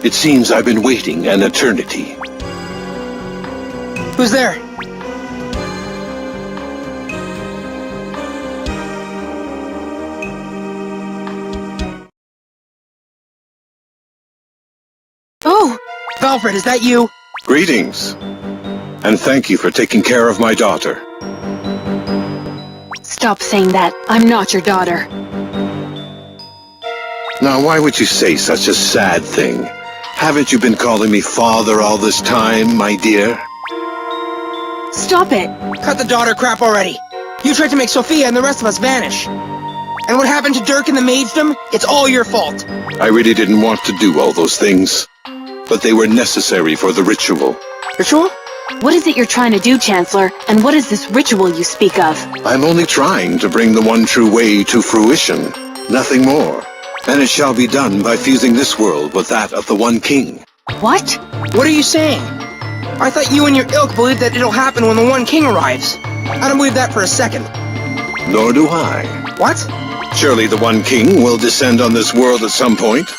It seems I've been waiting an eternity. Who's there? Oh! Valfred, is that you? Greetings. And thank you for taking care of my daughter. Stop saying that. I'm not your daughter. Now, why would you say such a sad thing? Haven't you been calling me father all this time, my dear? Stop it! Cut the daughter crap already. You tried to make Sophia and the rest of us vanish. And what happened to Dirk and the Magedom? It's all your fault. I really didn't want to do all those things, but they were necessary for the ritual. Ritual? What is it you're trying to do, Chancellor? And what is this ritual you speak of? I'm only trying to bring the one true way to fruition, nothing more. And it shall be done by fusing this world with that of the One King. What? What are you saying? I thought you and your ilk believed that it'll happen when the One King arrives. I don't believe that for a second. Nor do I. What? Surely the One King will descend on this world at some point,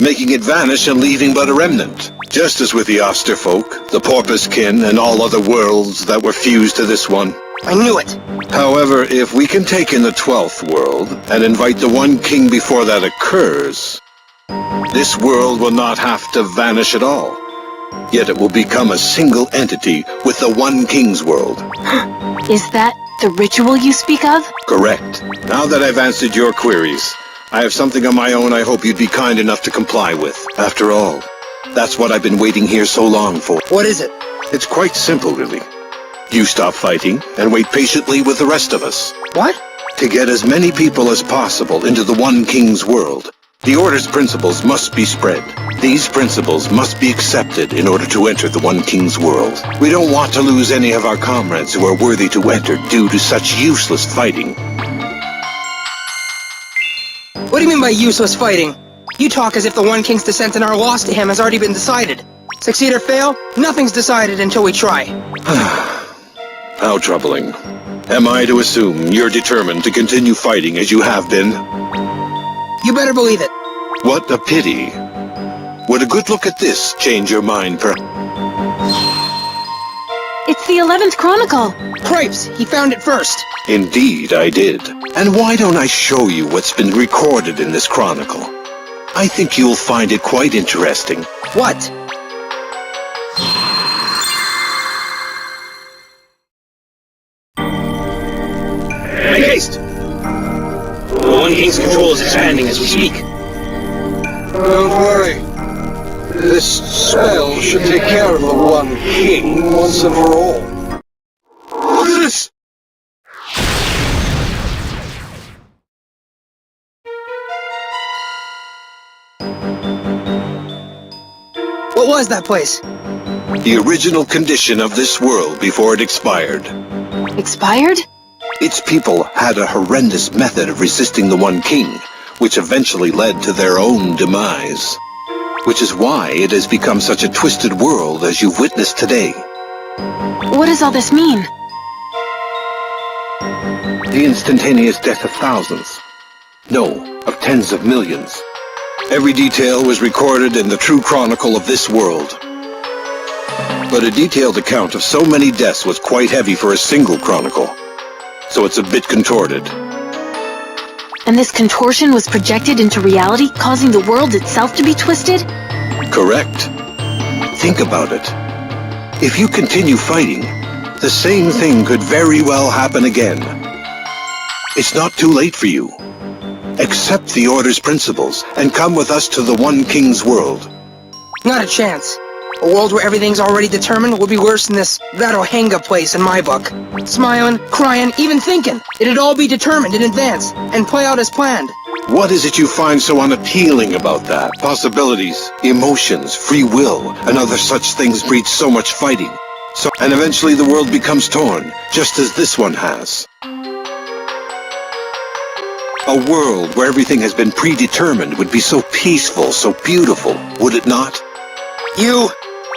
making it vanish and leaving but a remnant. Just as with the Osterfolk, the Porpoise Kin, and all other worlds that were fused to this one. I knew it. However, if we can take in the 12th world and invite the One King before that occurs, this world will not have to vanish at all. Yet it will become a single entity with the One King's world. Is that the ritual you speak of? Correct. Now that I've answered your queries, I have something of my own I hope you'd be kind enough to comply with. After all, that's what I've been waiting here so long for. What is it? It's quite simple, really. You stop fighting and wait patiently with the rest of us. What? To get as many people as possible into the One King's world, the Order's principles must be spread. These principles must be accepted in order to enter the One King's world. We don't want to lose any of our comrades who are worthy to enter due to such useless fighting. What do you mean by useless fighting? You talk as if the One King's descent and our loss to him has already been decided. Succeed or fail, nothing's decided until we try. How troubling. Am I to assume you're determined to continue fighting as you have been? You better believe it. What a pity. Would a good look at this change your mind, It's the 11th Chronicle. Cripes, he found it first. Indeed, I did. And why don't I show you what's been recorded in this chronicle? I think you'll find it quite interesting. What? Make haste! The One King's control is expanding as we speak. Don't worry. This spell should take care of the One King once and for all. What's this? What was that place? The original condition of this world before it expired. Expired? Its people had a horrendous method of resisting the One King, which eventually led to their own demise. Which is why it has become such a twisted world as you've witnessed today. What does all this mean? The instantaneous death of thousands. No, of tens of millions. Every detail was recorded in the true chronicle of this world. But a detailed account of so many deaths was quite heavy for a single chronicle, so it's a bit contorted. And this contortion was projected into reality, causing the world itself to be twisted? Correct. Think about it. If you continue fighting, the same thing could very well happen again. It's not too late for you. Accept the Order's principles and come with us to the One King's world. Not a chance. A world where everything's already determined would be worse than this Rarohenga place in my book. Smiling, crying, even thinking. It'd all be determined in advance and play out as planned. What is it you find so unappealing about that? Possibilities, emotions, free will, and other such things breed so much fighting. And eventually the world becomes torn, just as this one has. A world where everything has been predetermined would be so peaceful, so beautiful, would it not? You...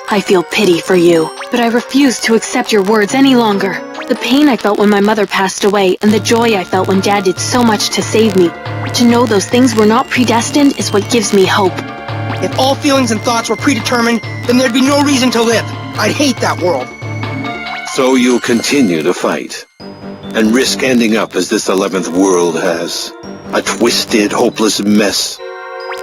I feel pity for you, but I refuse to accept your words any longer. The pain I felt when my mother passed away, and the joy I felt when Dad did so much to save me, To know those things were not predestined is what gives me hope. If all feelings and thoughts were predetermined, then there'd be no reason to live. I'd hate that world. So you'll continue to fight, and risk ending up as this 11th world has. A twisted, hopeless mess.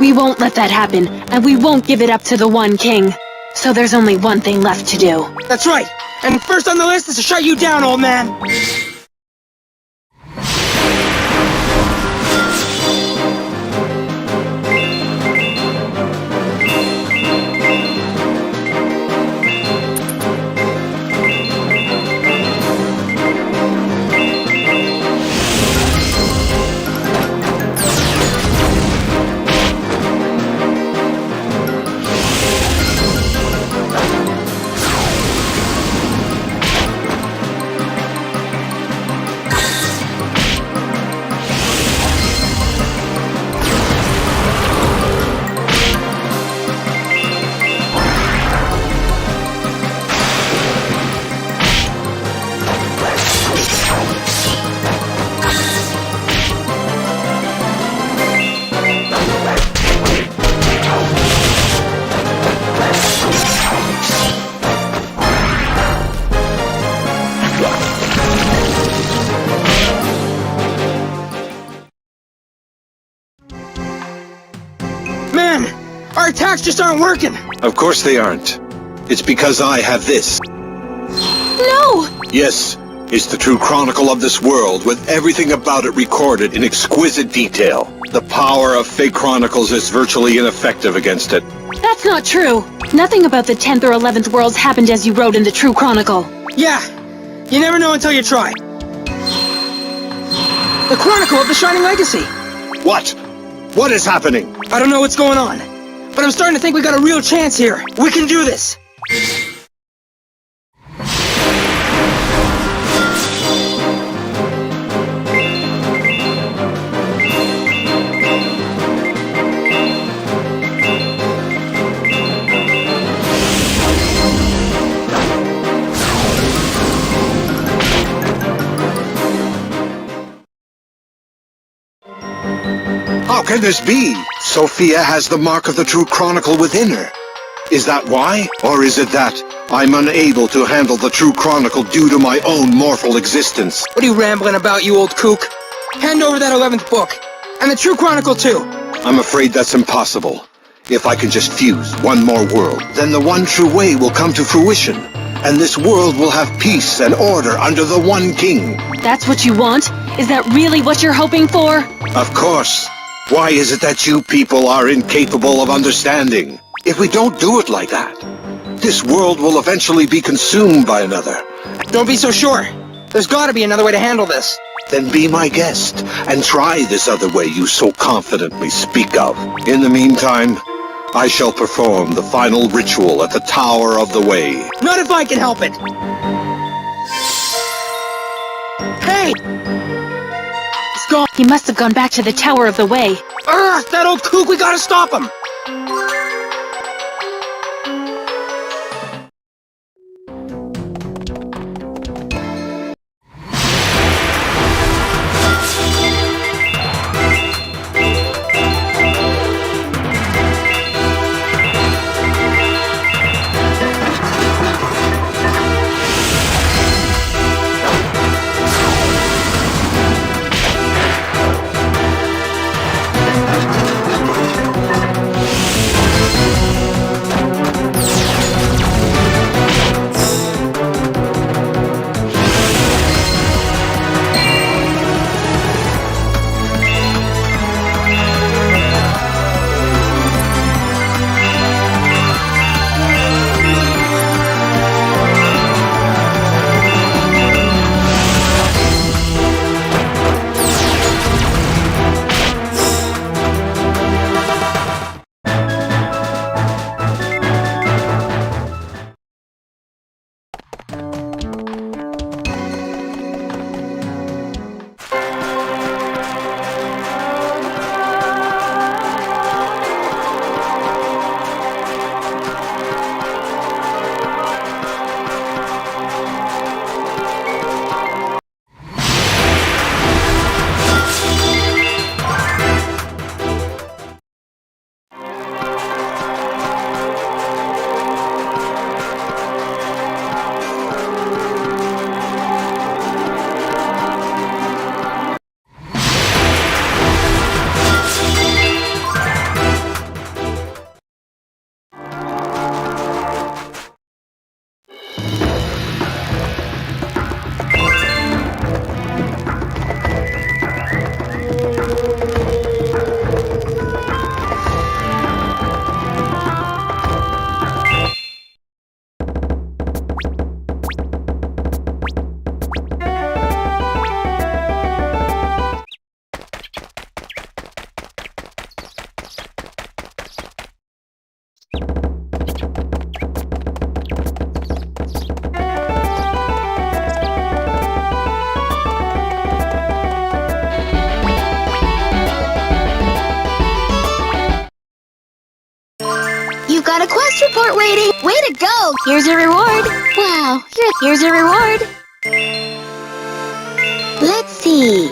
We won't let that happen, and we won't give it up to the One King. So there's only one thing left to do. That's right. And first on the list is to shut you down, old man. Man, our attacks just aren't working. Of course they aren't. It's because I have this. No! Yes, it's the true chronicle of this world, with everything about it recorded in exquisite detail. The power of fake chronicles is virtually ineffective against it. That's not true. Nothing about the 10th or 11th worlds happened as you wrote in the True Chronicle. Yeah, you never know until you try. The Chronicle of the Shining Legacy. What? What is happening? I don't know what's going on, but I'm starting to think we got a real chance here. We can do this. How can this be? Sophia has the mark of the true chronicle within her. Is that why? Or is it that I'm unable to handle the true chronicle due to my own mortal existence? What are you rambling about, you old kook? Hand over that 11th book. And the true chronicle, too. I'm afraid that's impossible. If I can just fuse one more world, then the one true way will come to fruition. And this world will have peace and order under the One King. That's what you want? Is that really what you're hoping for? Of course. Why is it that you people are incapable of understanding? If we don't do it like that, this world will eventually be consumed by another. Don't be so sure. There's gotta be another way to handle this. Then be my guest, and try this other way you so confidently speak of. In the meantime, I shall perform the final ritual at the Tower of the Way. Not if I can help it! Hey! He's gone. He must have gone back to the Tower of the Way. Ugh, that old kook, we gotta stop him! go! Here's your reward. Wow, here's your reward. Let's see.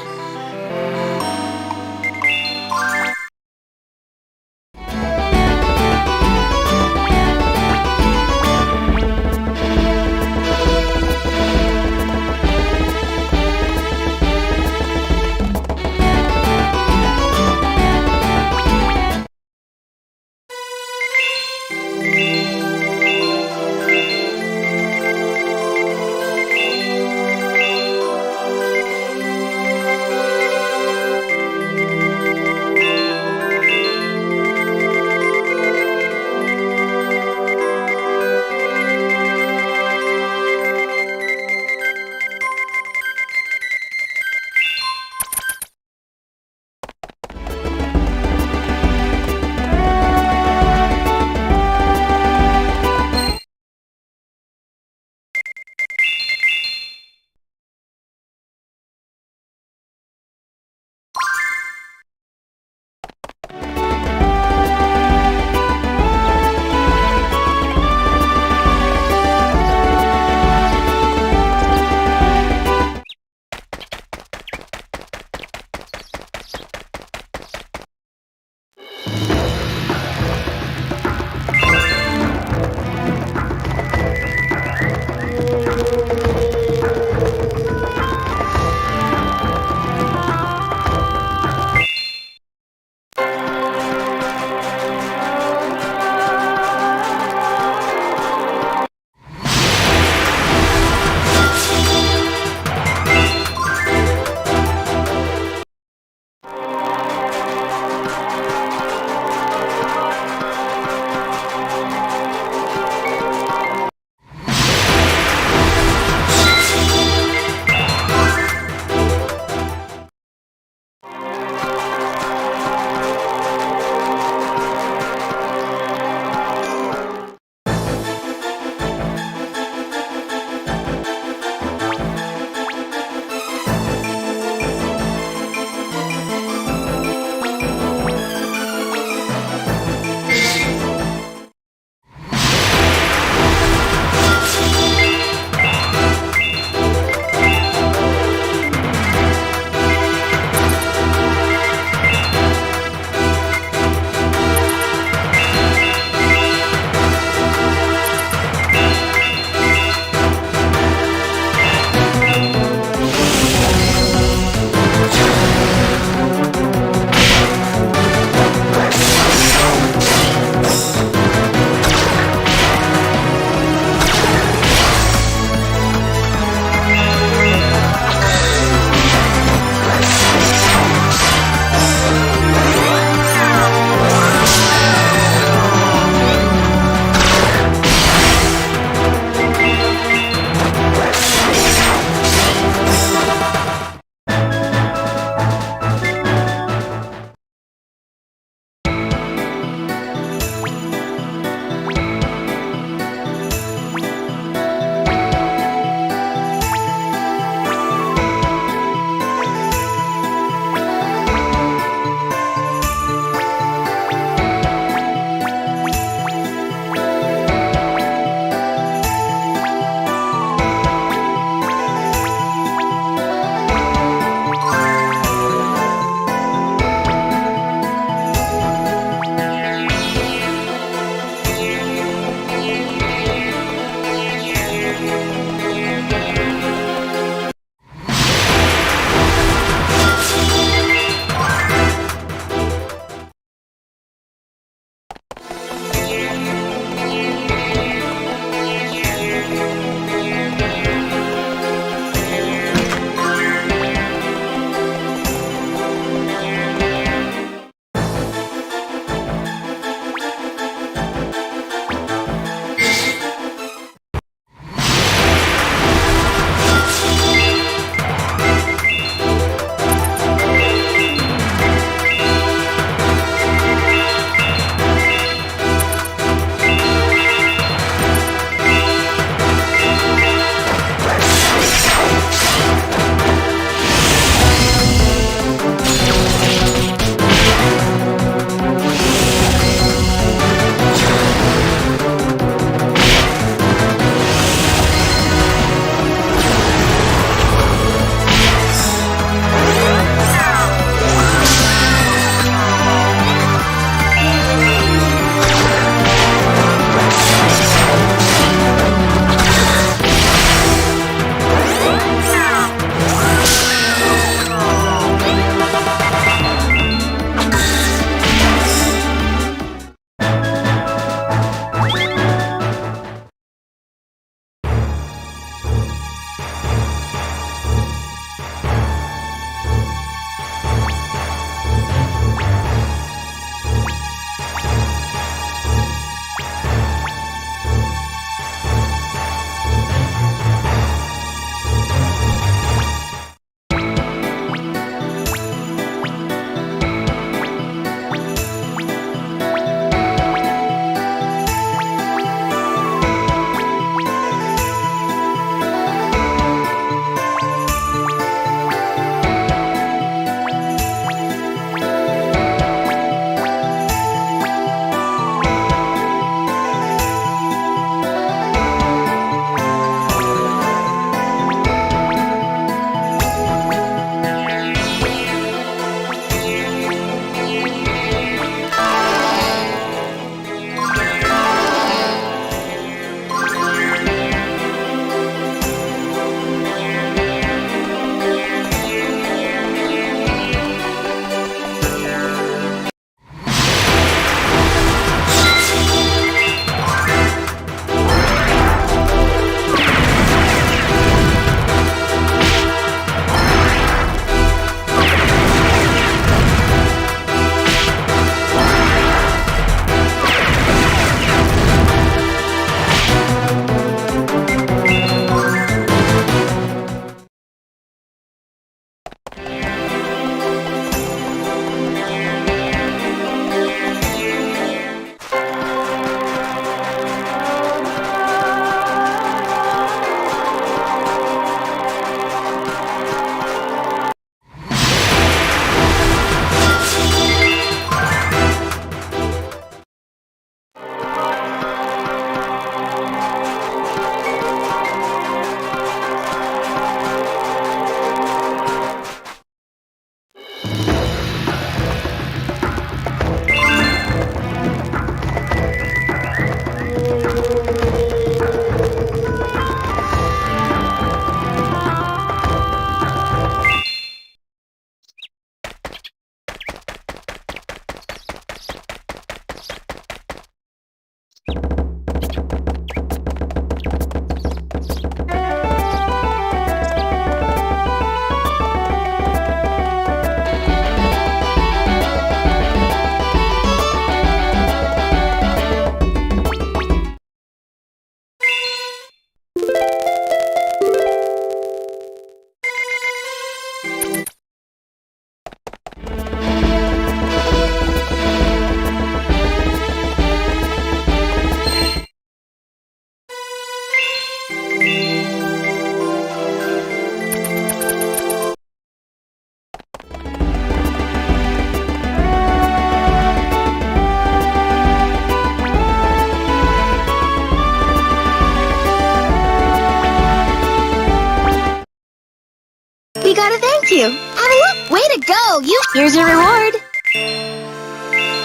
you. Have a look. Way to go. Here's your reward.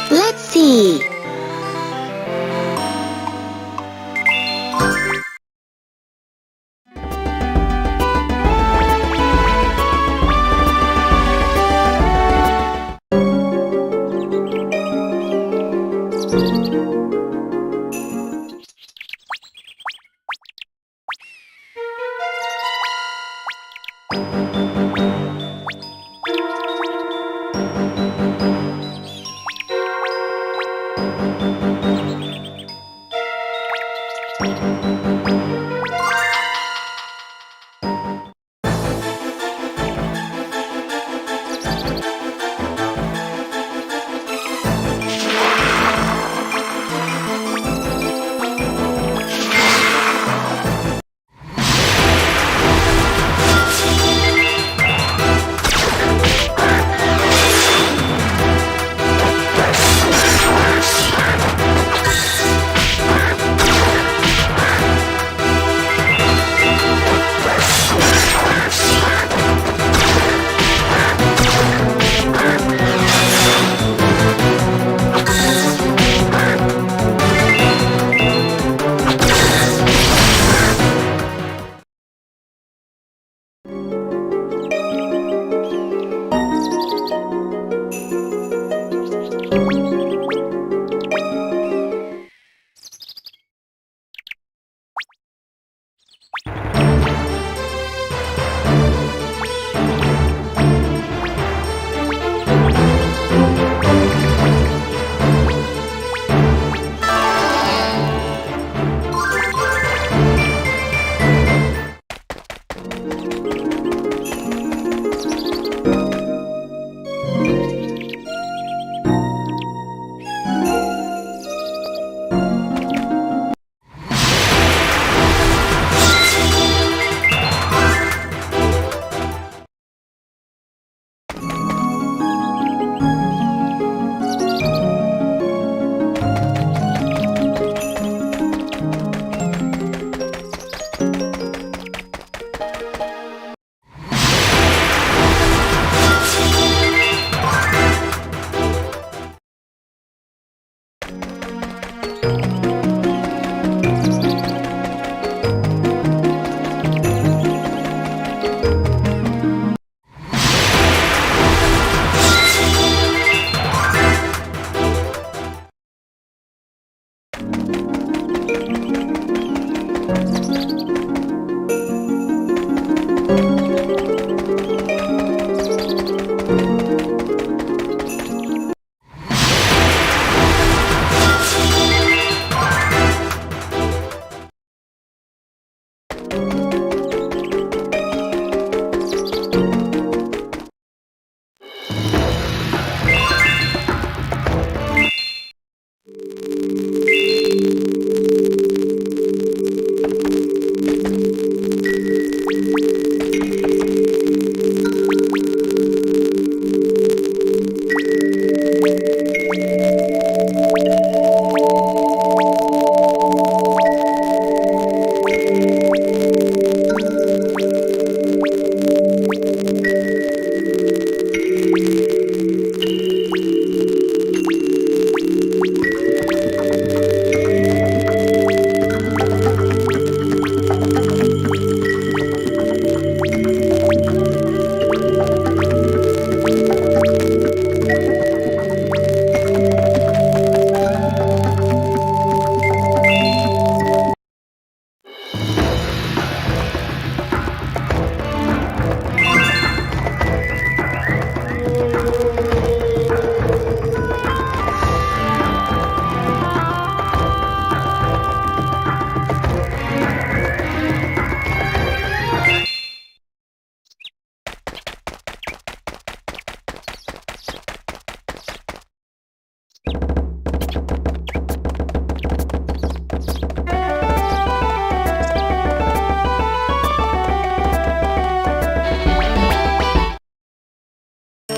Let's see.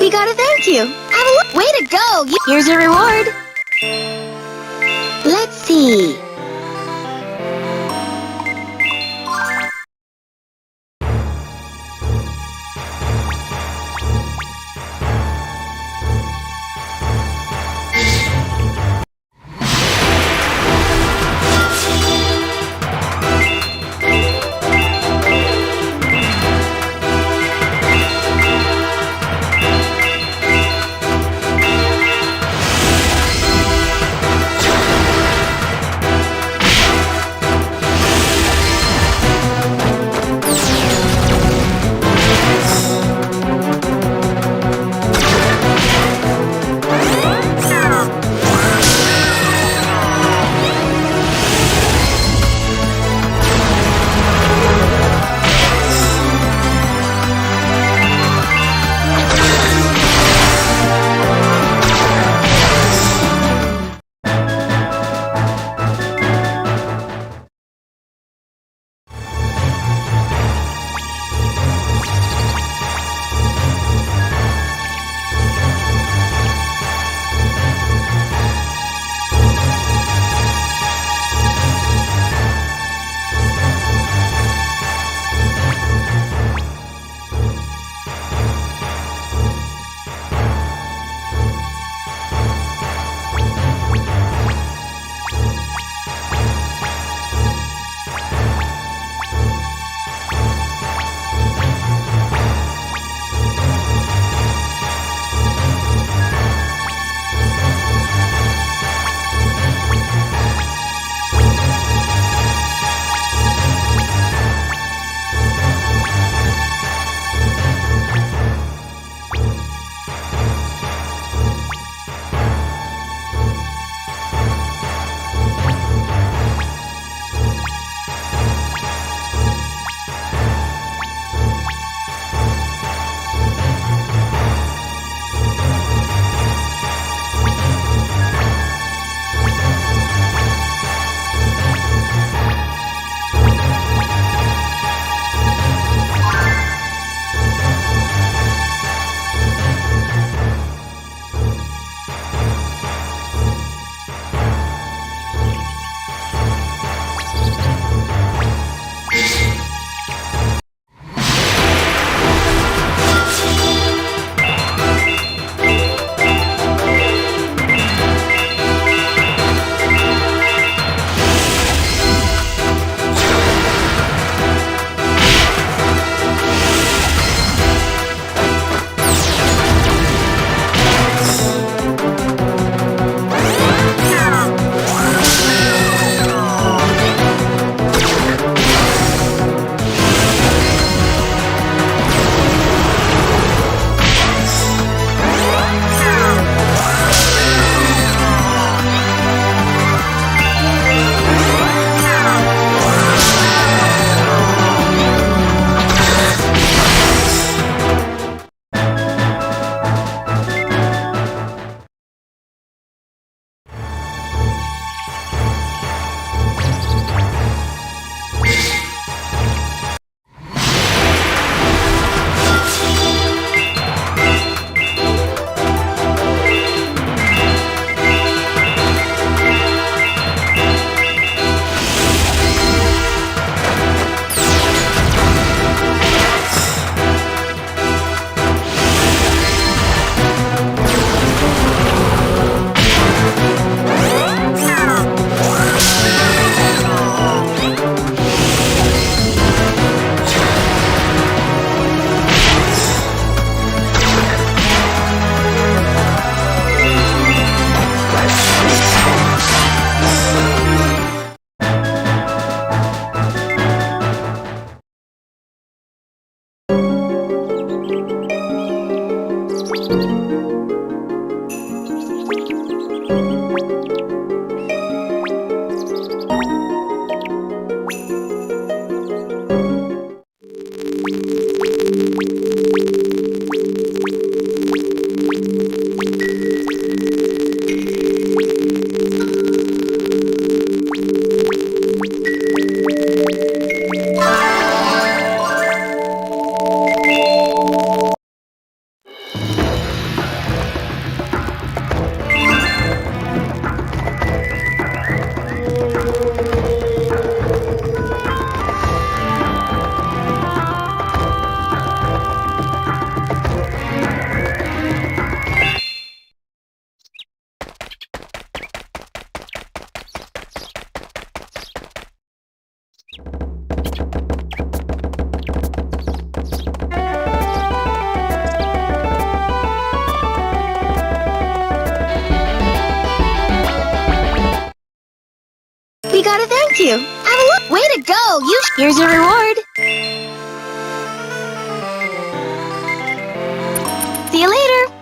We gotta thank you. Have a look. Way to go. Here's your reward. Let's see. you. Have a look. Way to go. Here's your reward. See you later.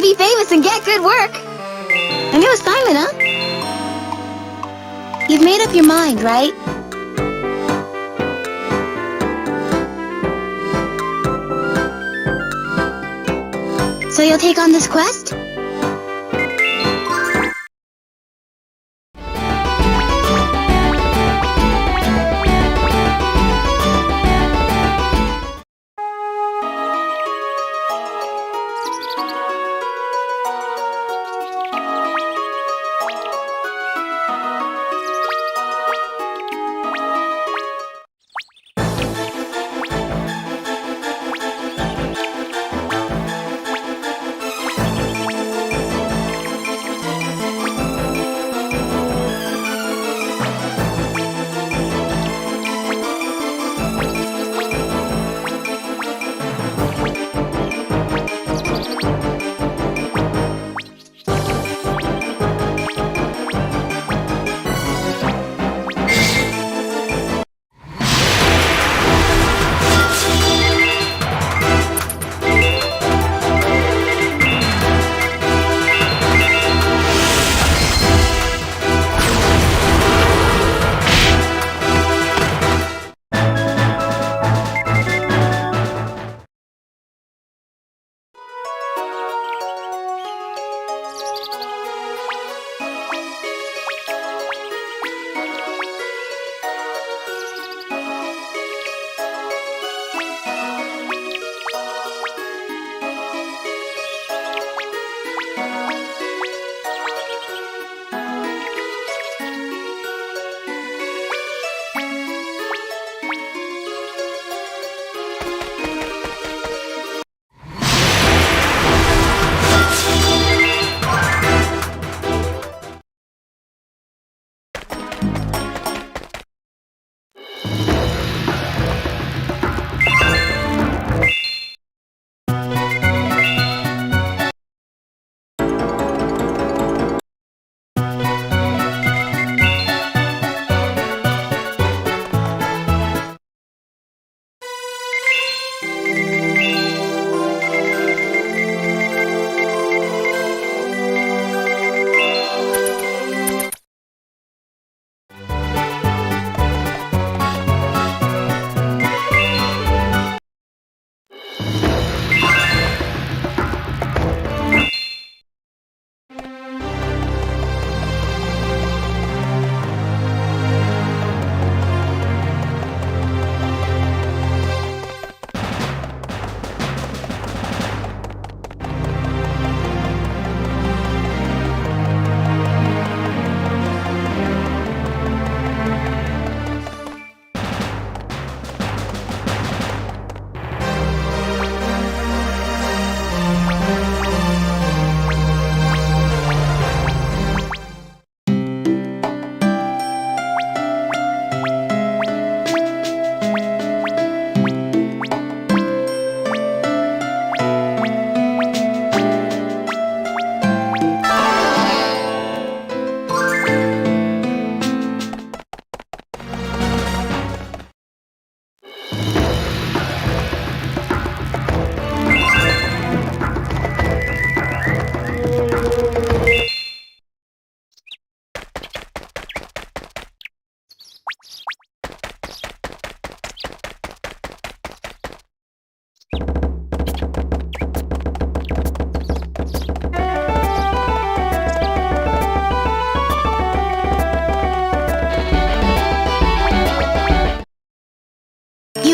to be famous and get good work. A new assignment, huh? You've made up your mind, right? So you'll take on this quest?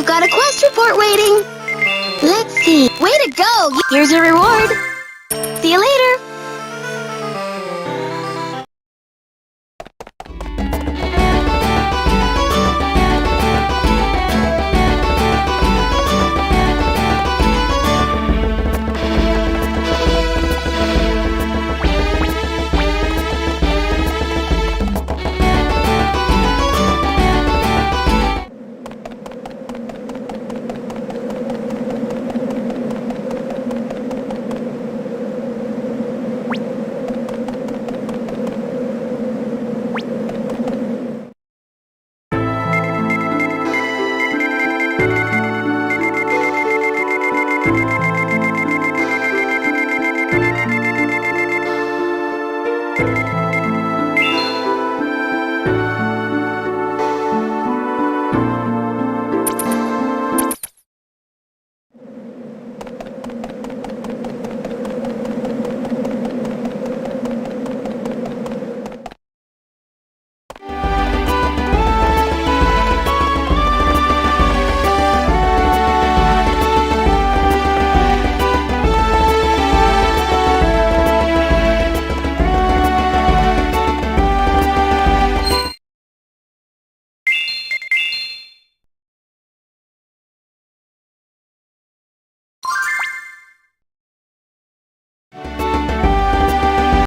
Got a quest report waiting. Let's see. Way to go! Here's your reward. See you later.